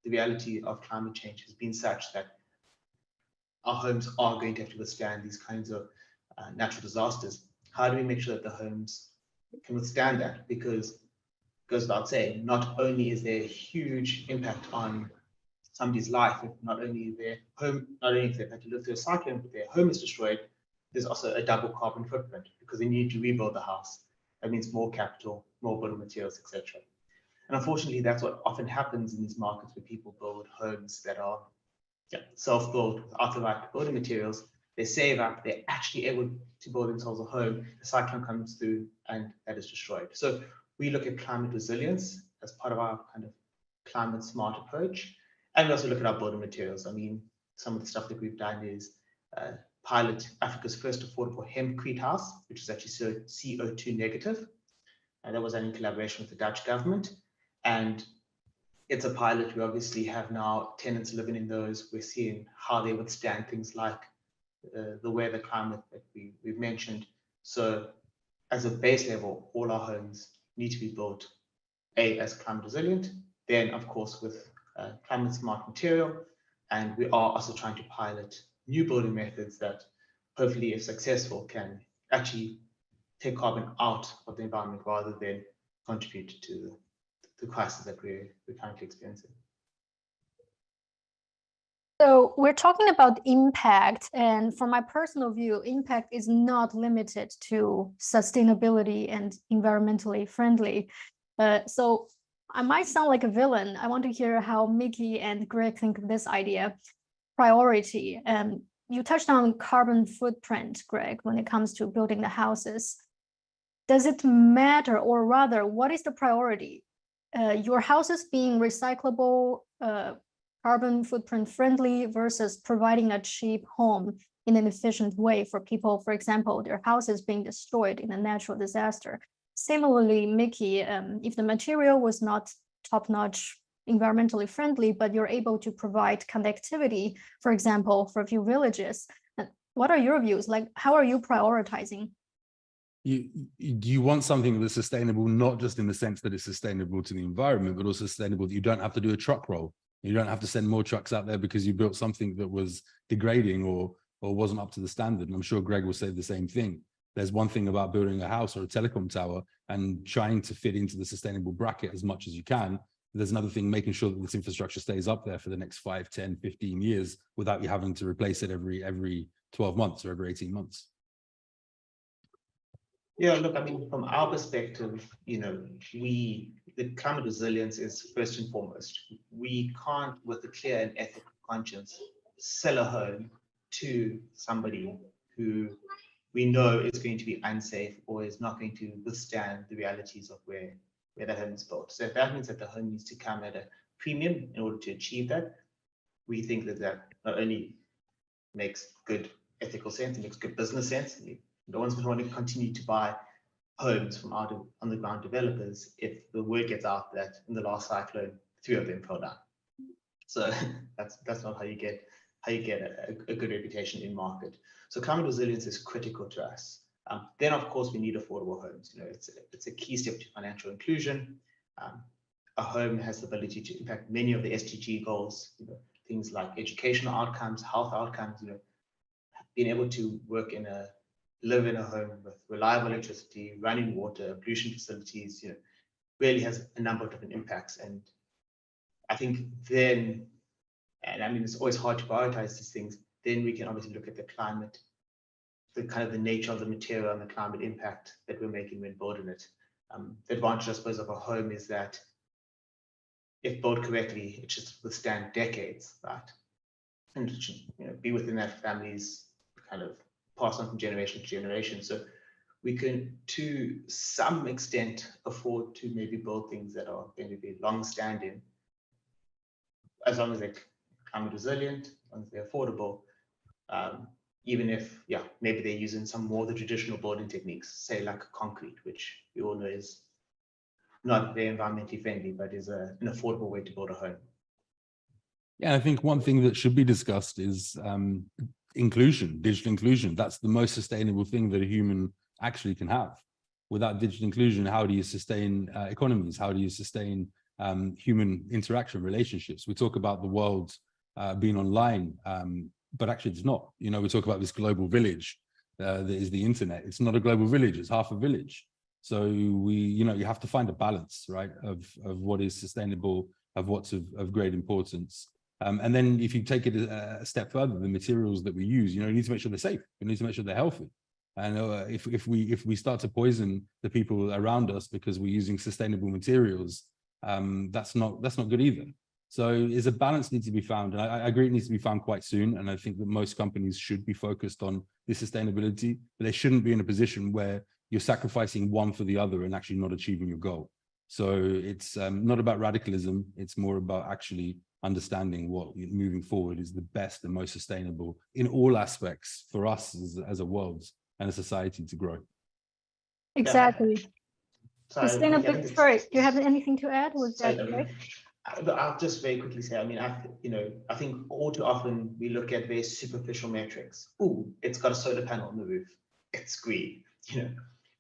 the reality of climate change has been such that our homes are going to have to withstand these kinds of natural disasters. How do we make sure that the homes can withstand that? Because it goes without saying, not only is there a huge impact on somebody's life, if not only their home, not only if they've had to live through a cyclone, but their home is destroyed, there's also a double carbon footprint because they need to rebuild the house. That means more capital, more building materials, etc. And unfortunately, that's what often happens in these markets where people build homes that are self-built without the right building materials. They save up, they're actually able to build themselves a home, the cyclone comes through and that is destroyed. So we look at climate resilience as part of our kind of climate smart approach. And we also look at our building materials. I mean, some of the stuff that we've done is pilot Africa's first affordable hempcrete house, which is actually CO2 negative. And that was done in collaboration with the Dutch government. And it's a pilot. We obviously have now tenants living in those. We're seeing how they withstand things like the weather climate that we've mentioned. So as a base level, all our homes need to be built, A, as climate resilient, then of course with climate smart material. And we are also trying to pilot new building methods that hopefully, if successful, can actually take carbon out of the environment rather than contribute to the crisis that we're currently experiencing. So we're talking about impact, and from my personal view, impact is not limited to sustainability and environmentally friendly. So I might sound like a villain. I want to hear how Mickey and Greg think of this idea. Priority. You touched on carbon footprint, Greg, when it comes to building the houses. Does it matter, or rather, what is the priority? Your houses being recyclable, carbon footprint friendly versus providing a cheap home in an efficient way for people, for example, their houses being destroyed in a natural disaster. Similarly, Mickey, if the material was not top-notch, environmentally friendly, but you're able to provide connectivity, for example, for a few villages, what are your views? Like, how are you prioritizing? You want something that's sustainable, not just in the sense that it's sustainable to the environment, but also sustainable that you don't have to do a truck roll. You don't have to send more trucks out there because you built something that was degrading or wasn't up to the standard. And I'm sure Greg will say the same thing. There's one thing about building a house or a telecom tower and trying to fit into the sustainable bracket as much as you can. There's another thing, making sure that this infrastructure stays up there for the next 5, 10, 15 years without you having to replace it every 12 months or every 18 months. Yeah, look, I mean, from our perspective, the climate resilience is first and foremost. We can't, with a clear and ethical conscience, sell a home to somebody who we know is going to be unsafe or is not going to withstand the realities of where that home is built. So if that means that the home needs to come at a premium in order to achieve that. We think that that not only makes good ethical sense, it makes good business sense. No one's going to want to continue to buy homes from out of on-the-ground developers if the word gets out that in the last cyclone, 3 of them fell down. So that's not how you get a good reputation in market. So climate resilience is critical to us. Then of course we need affordable homes. You know, it's a key step to financial inclusion. A home has the ability to impact many of the SDG goals. You know, things like educational outcomes, health outcomes. You know, being able to live in a home with reliable electricity, running water, pollution facilities. You know, really has a number of different impacts. And I think then, and I mean, it's always hard to prioritize these things. Then we can obviously look at the climate, the kind of the nature of the material and the climate impact that we're making when building it. The advantage, I suppose, of a home is that if built correctly, it should withstand decades, right? And it should, you know, be within that family's kind of pass on from generation to generation. So we can, to some extent, afford to maybe build things that are going to be long-standing, as long as they're climate resilient, as long as they're affordable, even if, yeah, maybe they're using some more of the traditional building techniques, say like concrete, which we all know is not very environmentally friendly, but is an affordable way to build a home. Yeah, I think one thing that should be discussed is inclusion, digital inclusion. That's the most sustainable thing that a human actually can have. Without digital inclusion, how do you sustain economies? How do you sustain human interaction, relationships? We talk about the world being online, but actually it's not. You know, we talk about this global village that is the internet. It's not a global village, it's half a village. So you have to find a balance, right, of what is sustainable, of what's of great importance. And then if you take it a step further, the materials that we use, you know, you need to make sure they're safe. You need to make sure they're healthy. And if we start to poison the people around us because we're using sustainable materials, that's not good either. So there's a balance needs to be found, and I agree it needs to be found quite soon. And I think that most companies should be focused on this sustainability, but they shouldn't be in a position where you're sacrificing one for the other and actually not achieving your goal. So it's not about radicalism. It's more about actually understanding what moving forward is the best and most sustainable in all aspects for us as a world and a society to grow. Exactly. Yeah. Sustainability. Sorry, do you have anything to add? Was that right? I'll just very quickly say, I mean, I think all too often we look at very superficial metrics. Ooh, it's got a solar panel on the roof. It's green, you know.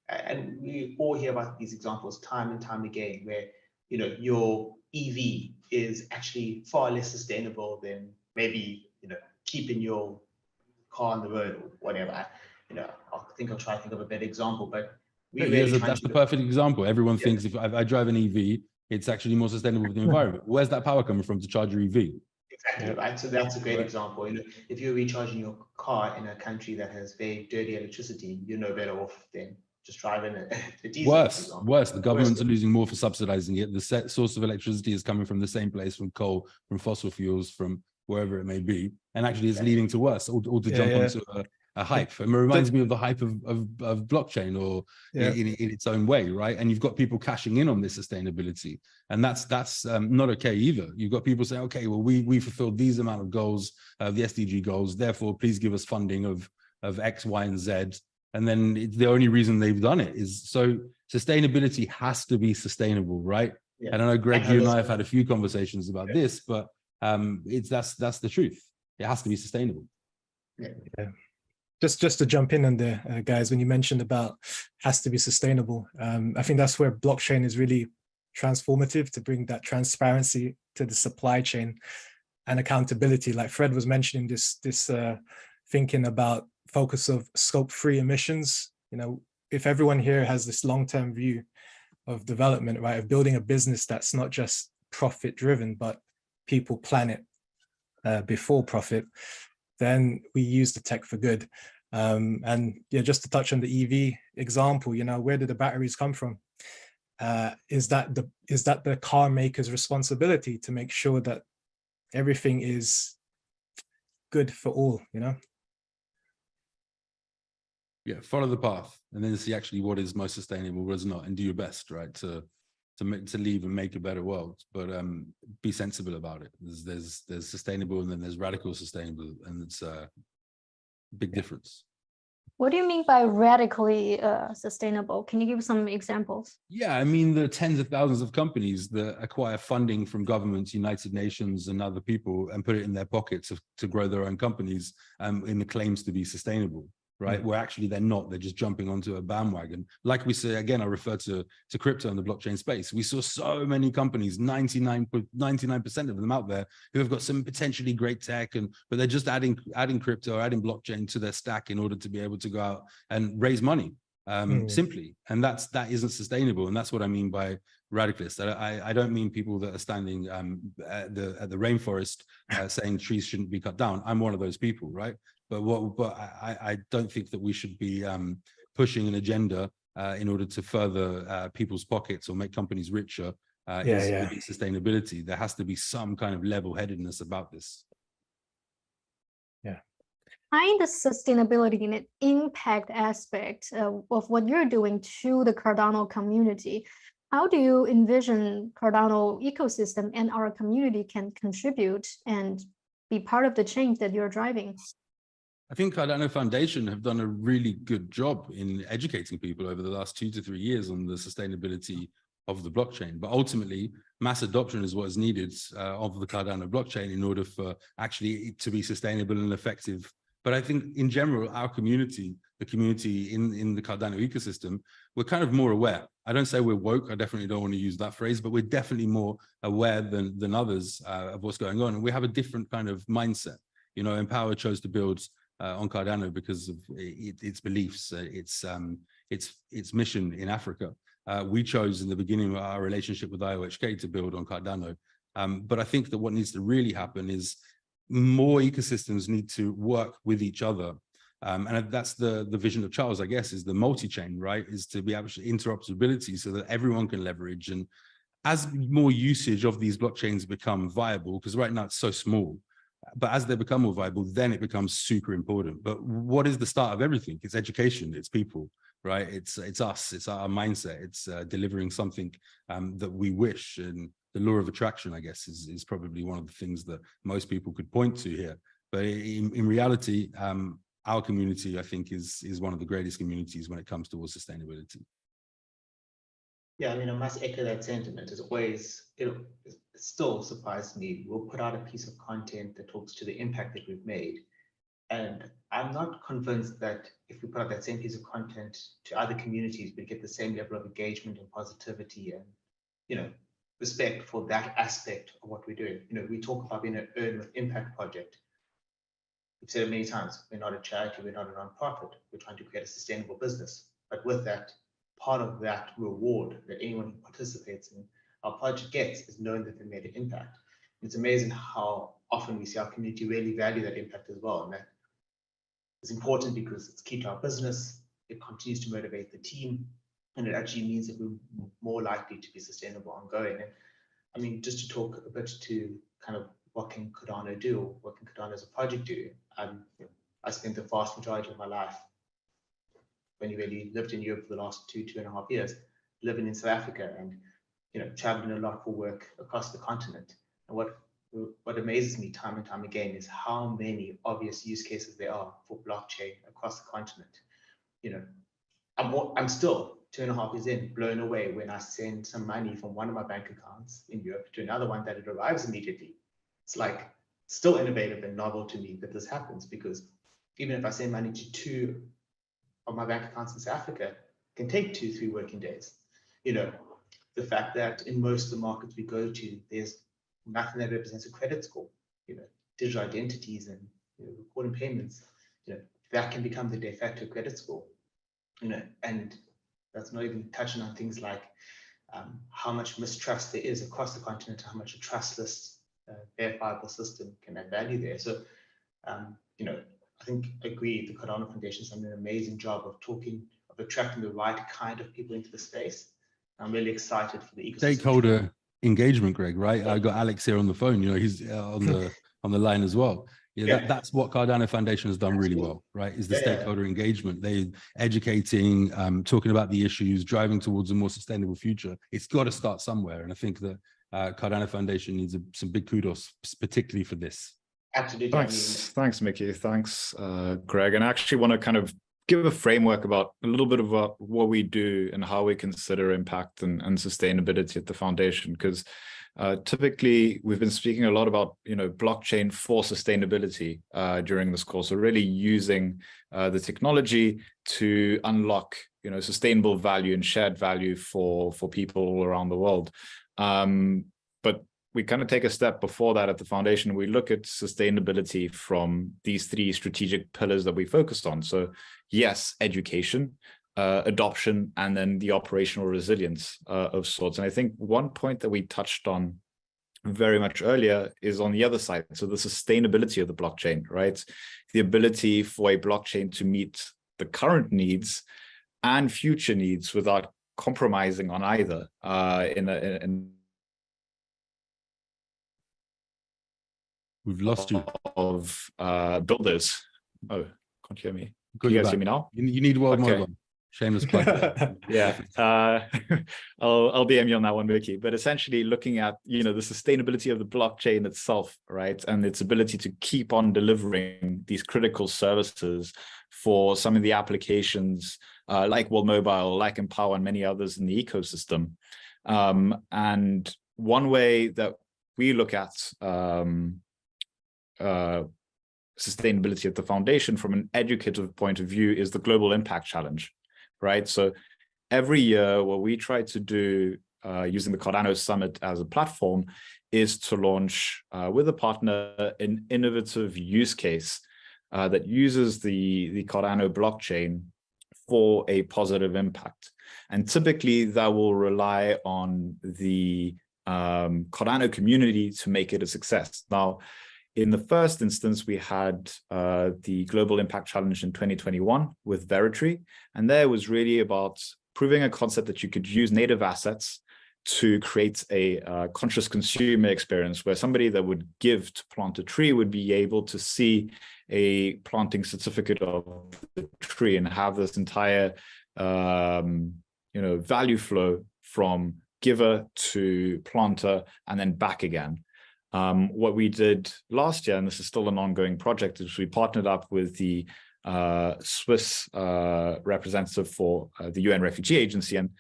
And we all hear about these examples time and time again where, you know, your EV is actually far less sustainable than maybe, you know, keeping your car on the road or whatever. You know, I'll try to think of a better example, but that's the perfect example. Everyone thinks if I drive an EV, it's actually more sustainable for the environment. Where's that power coming from to charge your EV? Exactly, right. So that's a great example. You know, if you're recharging your car in a country that has very dirty electricity, you're no better off than just driving a diesel. Worse. The governments are losing more for subsidizing it. The source of electricity is coming from the same place, from coal, from fossil fuels, from wherever it may be, and actually it's leading to worse. Or to jump onto a hype. It reminds me of the hype of blockchain, or in its own way, right? And you've got people cashing in on this sustainability, and that's not okay either. You've got people saying, okay, well, we fulfilled these amount of goals, the SDG goals, therefore please give us funding of X, Y, and Z. And then the only reason they've done it is so sustainability has to be sustainable, right? Yeah. And I know, Greg, you and I have had a few conversations about this, but that's the truth. It has to be sustainable. Yeah. Just to jump in on there, guys, when you mentioned about has to be sustainable, I think that's where blockchain is really transformative to bring that transparency to the supply chain and accountability. Like Fred was mentioning, this thinking about focus of scope-free emissions. You know, if everyone here has this long-term view of development, right, of building a business that's not just profit-driven, but people, planet before profit, then we use the tech for good. And yeah, just to touch on the EV example, you know, where did the batteries come from? Is that the car maker's responsibility to make sure that everything is good for all, you know? Yeah, follow the path and then see actually what is most sustainable, what is not, and do your best, right, to to leave and make a better world, but be sensible about it. There's sustainable, and then there's radical sustainable, and it's a big difference. What do you mean by radically sustainable? Can you give some examples? Yeah, I mean, there are tens of thousands of companies that acquire funding from governments, United Nations, and other people, and put it in their pockets to grow their own companies in the claims to be sustainable, right? Where actually they're not. They're just jumping onto a bandwagon. Like we say, again, I refer to crypto and the blockchain space. We saw so many companies, 99% of them out there, who have got some potentially great tech, but they're just adding crypto or adding blockchain to their stack in order to be able to go out and raise money. Simply, and that isn't sustainable, and that's what I mean by radicalist. I don't mean people that are standing at the rainforest saying trees shouldn't be cut down. I'm one of those people, right? But I don't think that we should be pushing an agenda in order to further people's pockets or make companies richer. Sustainability. There has to be some kind of level-headedness about this. Behind the sustainability and impact aspect of what you're doing to the Cardano community, how do you envision Cardano ecosystem and our community can contribute and be part of the change that you're driving? I think Cardano Foundation have done a really good job in educating people over the last 2 to 3 years on the sustainability of the blockchain. But ultimately, mass adoption is what is needed of the Cardano blockchain in order for actually to be sustainable and effective. But I think in general, our community, the community in the Cardano ecosystem, we're kind of more aware. I don't say we're woke. I definitely don't want to use that phrase, but we're definitely more aware than others of what's going on. And we have a different kind of mindset. You know, Empower chose to build on Cardano because of its beliefs, its mission in Africa. We chose in the beginning of our relationship with IOHK to build on Cardano. But I think that what needs to really happen is more ecosystems need to work with each other. And that's the vision of Charles, I guess, is the multi-chain, right? Is to be able to interoperability so that everyone can leverage. And as more usage of these blockchains become viable, because right now it's so small, but as they become more viable, then it becomes super important. But what is the start of everything? It's education, it's people, right? It's us, it's our mindset, it's delivering something that we wish. And the law of attraction, I guess, is probably one of the things that most people could point to here. But in reality, our community, I think, is one of the greatest communities when it comes towards sustainability. Yeah, I mean, I must echo that sentiment. As always, it still surprised me. We'll put out a piece of content that talks to the impact that we've made. And I'm not convinced that if we put out that same piece of content to other communities, we get the same level of engagement and positivity and, you know, respect for that aspect of what we're doing. You know, we talk about being an Earn with Impact project. We've said it many times, we're not a charity, we're not a non-profit, we're trying to create a sustainable business. But with that, part of that reward that anyone who participates in our project gets is knowing that they made an impact. It's amazing how often we see our community really value that impact as well. And that is important because it's key to our business, it continues to motivate the team, and it actually means that we're more likely to be sustainable ongoing. And I mean, just to talk a bit to kind of what can Cardano do, or what can Cardano as a project do? I spent the vast majority of my life, when you really lived in Europe for the last 2.5 years, living in South Africa and, you know, traveling a lot for work across the continent. And what amazes me time and time again is how many obvious use cases there are for blockchain across the continent. You know, I'm still 2.5 years in, blown away when I send some money from one of my bank accounts in Europe to another one that it arrives immediately. It's like still innovative and novel to me that this happens, because even if I send money to 2 of my bank accounts in South Africa, it can take 2-3 working days. You know, the fact that in most of the markets we go to, there's nothing that represents a credit score. You know, digital identities and, you know, recording payments, you know, that can become the de facto credit score. You know, and that's not even touching on things like how much mistrust there is across the continent, how much a trustless, verifiable system can add value there. So, you know, I think I agree, the Cardano Foundation has done an amazing job of attracting the right kind of people into the space. I'm really excited for the ecosystem. Stakeholder engagement, Greg, right? I got Alex here on the phone, you know, he's on the line as well. Yeah, that's what Cardano Foundation has done really well, right? Is the stakeholder engagement. They educating, talking about the issues, driving towards a more sustainable future. It's got to start somewhere. And I think that Cardano Foundation needs some big kudos, particularly for this. Absolutely. Thanks, Mickey. Thanks, Greg. And I actually want to kind of give a framework about a little bit about what we do and how we consider impact and sustainability at the foundation, because typically we've been speaking a lot about blockchain for sustainability during this course. So really using the technology to unlock sustainable value and shared value for people all around the world. But we kind of take a step before that at the foundation. We look at sustainability from these three strategic pillars that we focused on. So yes, education, adoption, and then the operational resilience of sorts. And I think one point that we touched on very much earlier is on the other side. So the sustainability of the blockchain, right? The ability for a blockchain to meet the current needs and future needs without compromising on either We've lost you. Of builders. Oh, can't hear me. Can you guys hear me now? You need World Mobile. Shameless plug. Yeah, I'll DM you on that one, Vicky. But essentially looking at the sustainability of the blockchain itself, right, and its ability to keep on delivering these critical services for some of the applications like World Mobile, like Empower, and many others in the ecosystem. And one way that we look at sustainability at the foundation from an educative point of view is the Global Impact Challenge, right? So every year what we try to do using the Cardano Summit as a platform is to launch with a partner an innovative use case that uses the Cardano blockchain for a positive impact. And typically that will rely on the Cardano community to make it a success. Now, in the first instance, we had the Global Impact Challenge in 2021 with Veritri, and there was really about proving a concept that you could use native assets to create a conscious consumer experience where somebody that would give to plant a tree would be able to see a planting certificate of the tree and have this entire value flow from giver to planter and then back again. What we did last year, and this is still an ongoing project, is we partnered up with the Swiss representative for the UN Refugee Agency, and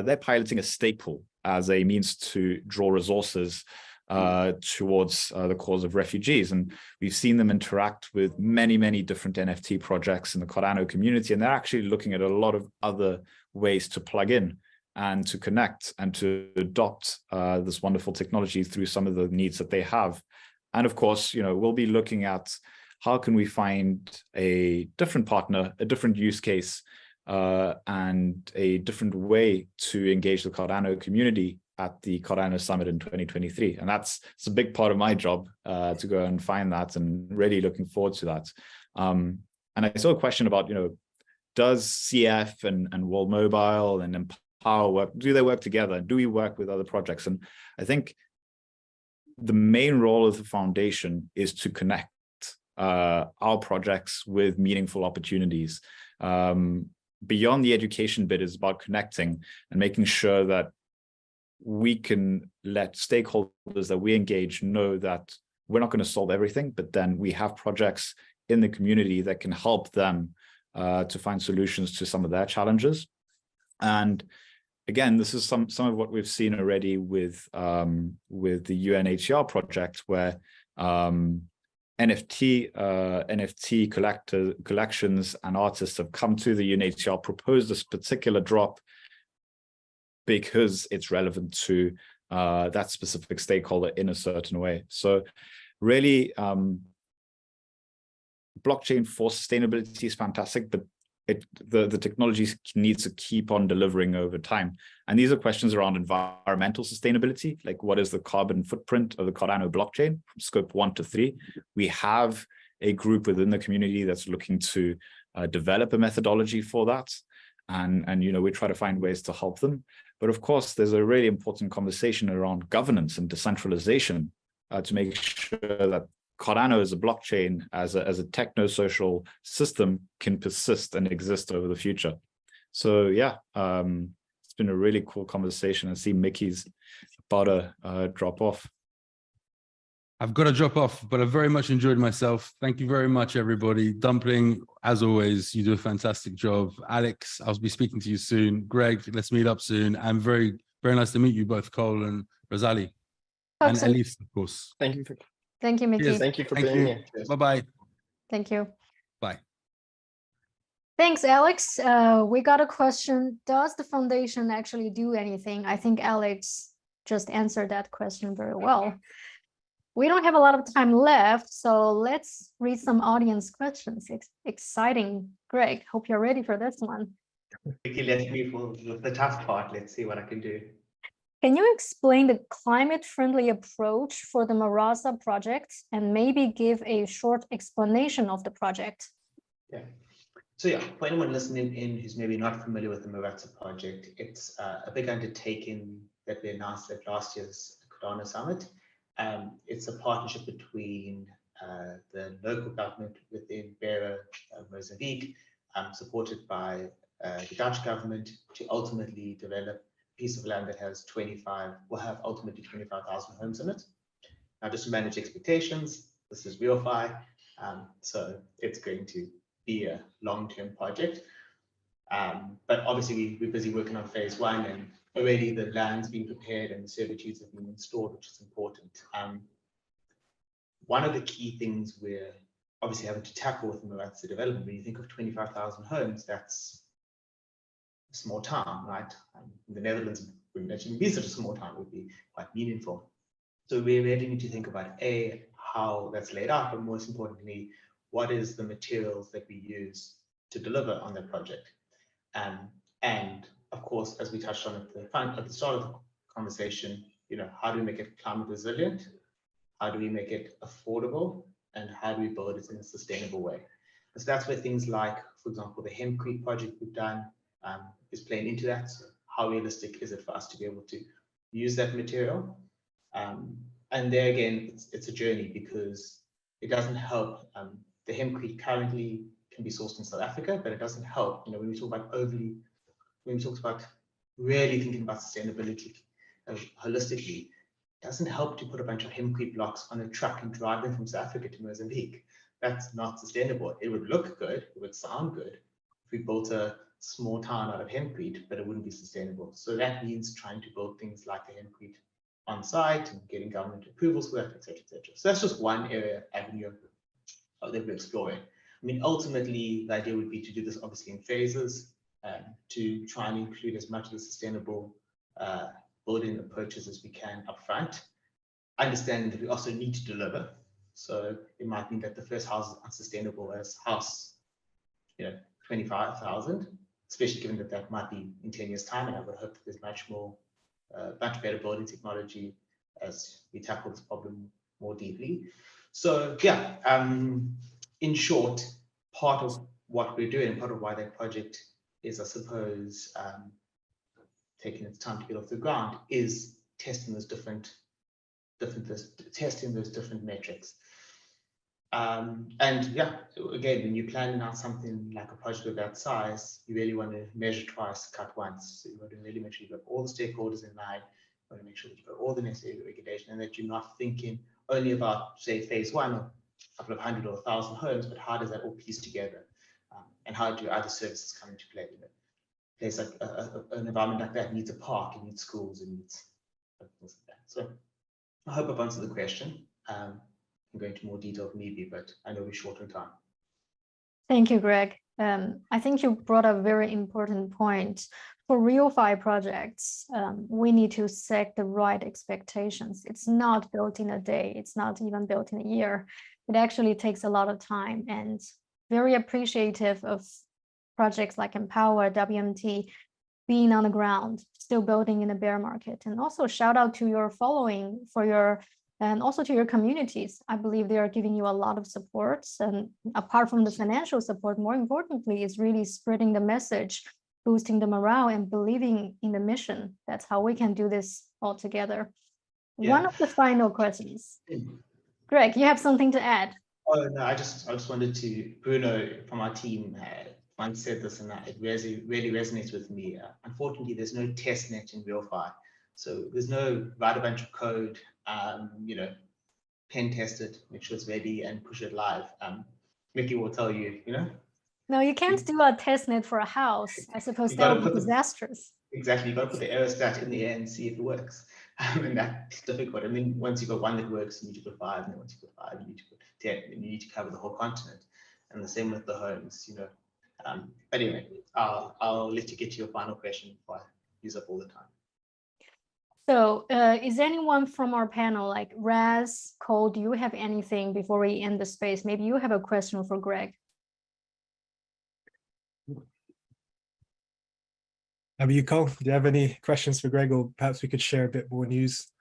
they're piloting a stake pool as a means to draw resources towards the cause of refugees. And we've seen them interact with many, many different NFT projects in the Cardano community, and they're actually looking at a lot of other ways to plug in and to connect and to adopt this wonderful technology through some of the needs that they have. And of course, we'll be looking at how can we find a different partner, a different use case, and a different way to engage the Cardano community at the Cardano Summit in 2023. And it's a big part of my job to go and find that, and really looking forward to that. And I saw a question about, does CF and World Mobile and Empower work? Do they work together? Do we work with other projects? And I think the main role of the foundation is to connect our projects with meaningful opportunities. Beyond the education bit is about connecting and making sure that we can let stakeholders that we engage know that we're not going to solve everything, but then we have projects in the community that can help them to find solutions to some of their challenges. And again, this is some of what we've seen already with the UNHCR project, where NFT collections and artists have come to the UNHCR, proposed this particular drop because it's relevant to that specific stakeholder in a certain way. So really, blockchain for sustainability is fantastic, but the technology needs to keep on delivering over time. And these are questions around environmental sustainability, like what is the carbon footprint of the Cardano blockchain from scope 1 to 3. We have a group within the community that's looking to develop a methodology for that. And we try to find ways to help them. But of course, there's a really important conversation around governance and decentralization to make sure that Cardano as a blockchain, as a techno-social system can persist and exist over the future. So yeah, it's been a really cool conversation. I see Mickey's about to drop off. I've got to drop off, but I very much enjoyed myself. Thank you very much, everybody. Dumpling, as always, you do a fantastic job. Alex, I'll be speaking to you soon. Greg, let's meet up soon. And very, very nice to meet you both, Cole and Rosalie. And Elise, of course. Thank you for Mickey. Cheers. thank you for Thank being you. here. Bye-bye. Thank you. Bye. Thanks, Alex. We got a question. Does the foundation actually do anything? I think Alex just answered that question very well. We don't have a lot of time left, so let's read some audience questions. Exciting. Greg, hope you're ready for this one. Vicky left me for the tough part. Let's see what I can do. Can you explain the climate-friendly approach for the Marasa project and maybe give a short explanation of the project? Yeah. So yeah, for anyone listening in who's maybe not familiar with the Marasa project, it's a big undertaking that we announced at last year's Cardano Summit. It's a partnership between the local government within Beira, Mozambique, supported by the Dutch government to ultimately develop a piece of land that has will have ultimately 25,000 homes in it. Now, just to manage expectations, this is RealFi, so it's going to be a long-term project. But obviously we're busy working on phase one, and already the land's been prepared and the servitudes have been installed, which is important. One of the key things we're obviously having to tackle with the Marasa development, when you think of 25,000 homes, that's a small town, right? In the Netherlands, wouldn't actually be such a small town, it would be quite meaningful. So we really need to think about how that's laid out, but most importantly, what is the materials that we use to deliver on that project? And of course, as we touched on at the start of the conversation, how do we make it climate resilient? How do we make it affordable? And how do we build it in a sustainable way? And so that's where things like, for example, the Hempcrete project we've done is playing into that. So how realistic is it for us to be able to use that material? And there again, it's a journey, because it doesn't help. The hempcrete currently can be sourced in South Africa, but it doesn't help. When we talk about when we talk about really thinking about sustainability holistically, it doesn't help to put a bunch of hempcrete blocks on a truck and drive them from South Africa to Mozambique. That's not sustainable. It would look good, it would sound good if we built a small town out of hempcrete, but it wouldn't be sustainable. So that means trying to build things like the hempcrete on site and getting government approvals for that, etc., etc. So that's just one avenue that we're exploring. I mean, ultimately, the idea would be to do this obviously in phases, to try and include as much of the sustainable building approaches as we can upfront, understanding that we also need to deliver. So it might mean that the first house is unsustainable as house, 25,000, especially given that that might be in 10 years' time, and I would hope that there's much better building technology as we tackle this problem more deeply. So yeah, in short, part of what we're doing, part of why that project is, I suppose, taking its time to get off the ground, is testing those different metrics. And yeah, again, when you're planning out something like a project of that size, you really want to measure twice, cut once. So you want to really make sure you've got all the stakeholders in line. You want to make sure that you've got all the necessary regulation, and that you're not thinking only about, say, phase one or a couple of hundred or 1,000 homes, but how does that all piece together? And how do other services come into play? A place like an environment like that needs a park, it needs schools, it needs things like that. So I hope I've answered the question. I'm going into more detail maybe, but I know we're short on time. Thank you, Greg. I think you brought a very important point. For RealFi projects, we need to set the right expectations. It's not built in a day. It's not even built in a year. It actually takes a lot of time, and very appreciative of projects like Empower, WMT, being on the ground, still building in the bear market. And also shout out to your following and also to your communities. I believe they are giving you a lot of support. And apart from the financial support, more importantly, is really spreading the message, boosting the morale, and believing in the mission. That's how we can do this all together. Yeah. One of the final questions. Greg, you have something to add? Oh no, I just wanted to, Bruno from our team once said this, and it really resonates with me. Unfortunately, there's no test net in RealFi, so there's no write a bunch of code, pen test it, make sure it's ready, and push it live. Mickey will tell you, No, you can't do a test net for a house. I suppose that would be disastrous. Exactly, you got to put the aerostat in the air and see if it works. And that's difficult. And then once you've got one that works, you need to put 5, and then once you've got 5, you need to put 10, and you need to cover the whole continent. And the same with the homes, But anyway, I'll let you get to your final question before I use up all the time. So is anyone from our panel, like Raz, Cole, do you have anything before we end the space? Maybe you have a question for Greg. How about you, Cole? Do you have any questions for Greg, or perhaps we could share a bit more news?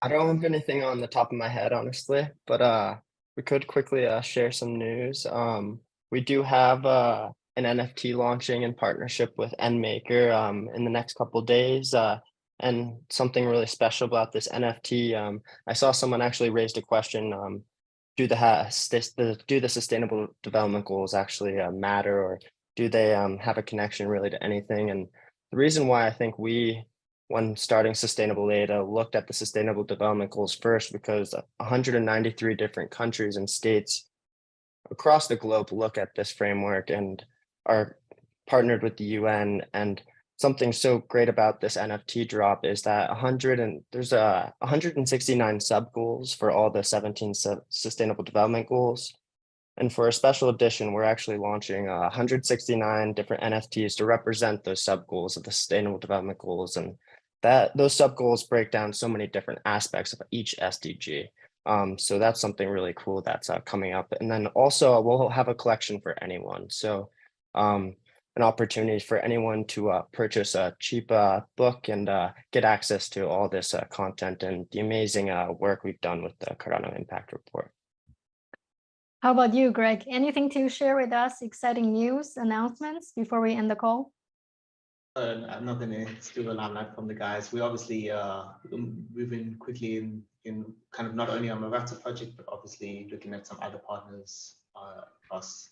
I don't have anything on the top of my head, honestly, but we could quickly share some news. We do have an NFT launching in partnership with NMaker in the next couple of days. And something really special about this NFT, I saw someone actually raised a question, do the sustainable development goals actually matter, or do they have a connection really to anything? And the reason why I think when starting Sustainable Data, looked at the sustainable development goals first, because 193 different countries and states across the globe look at this framework and are partnered with the UN. And something so great about this NFT drop is that there's 169 sub goals for all the 17 sustainable development goals. And for a special edition, we're actually launching 169 different NFTs to represent those sub goals of the sustainable development goals. And those sub goals break down so many different aspects of each SDG. So that's something really cool that's coming up. And then also we'll have a collection for anyone. So an opportunity for anyone to purchase a cheap book and get access to all this content and the amazing work we've done with the Cardano Impact Report. How about you, Greg? Anything to share with us? Exciting news, announcements before we end the call? I'm not going to steal the limelight from the guys. We obviously moving quickly in kind of not only on the Mavata project, but obviously looking at some other partners across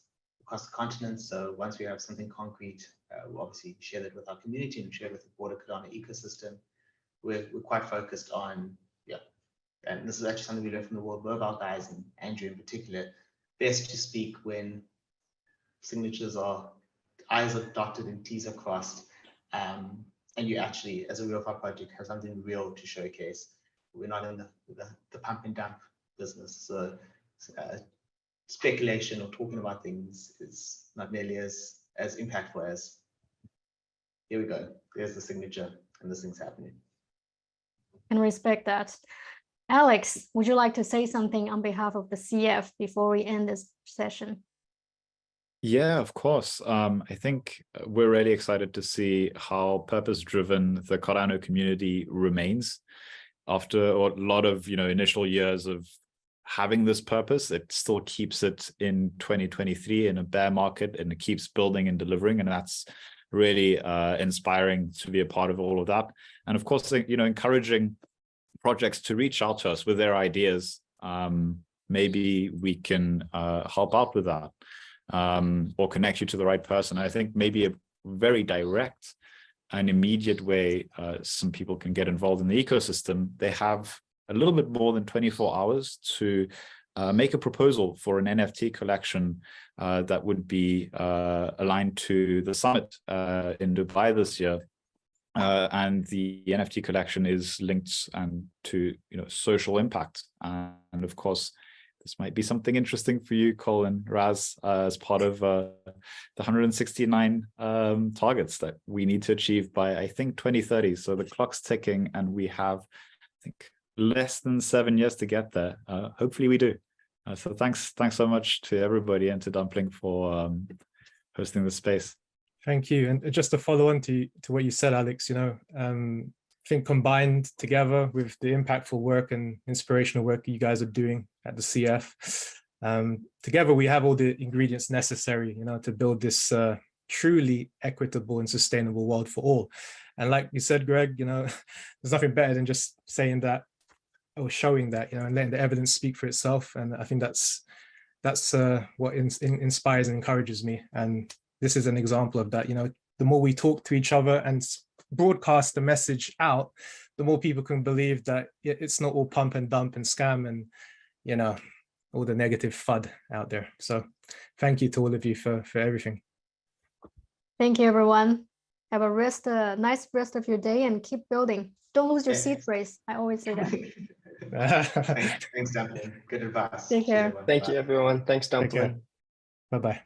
the continent. So once we have something concrete, we'll obviously share that with our community and share with the broader Cardano ecosystem. We're quite focused on, and this is actually something we learned from the World Mobile guys, and Andrew in particular, best to speak when signatures I's are dotted and T's are crossed. And you actually, as a RealFi project, have something real to showcase. We're not in the pump and dump business. So speculation or talking about things is not nearly as impactful as, here we go, there's the signature and this thing's happening. And respect that. Alex, would you like to say something on behalf of the CF before we end this session? Yeah, of course. I think we're really excited to see how purpose-driven the Cardano community remains. After a lot of initial years of having this purpose, it still keeps it in 2023 in a bear market, and it keeps building and delivering, and that's really inspiring to be a part of all of that. And of course, encouraging projects to reach out to us with their ideas. Maybe we can help out with that. Or connect you to the right person. I think maybe a very direct and immediate way some people can get involved in the ecosystem. They have a little bit more than 24 hours to make a proposal for an NFT collection that would be aligned to the summit in Dubai this year. And the NFT collection is linked to social impact, and of course, this might be something interesting for you, Cole and Raz, as part of the 169 targets that we need to achieve by, I think, 2030. So the clock's ticking, and we have, I think, less than 7 years to get there. Hopefully we do. So thanks so much to everybody and to Dumpling for hosting the space. Thank you. And just to follow on to what you said, Alex, I think combined together with the impactful work and inspirational work you guys are doing at the CF, together we have all the ingredients necessary, to build this truly equitable and sustainable world for all. And like you said, Greg, there's nothing better than just saying that showing that, you know, and letting the evidence speak for itself. And I think that's what inspires and encourages me. And this is an example of that. You know, the more we talk to each other and broadcast the message out, the more people can believe that it's not all pump and dump and scam and, you know, all the negative FUD out there. So thank you to all of you for everything. Thank you, everyone. Have a nice rest of your day and keep building. Don't lose your seed phrase. I always say that. Thanks, Dumpling. Good advice. Take care. Thank you, everyone. Thanks, Dumpling. Bye-bye.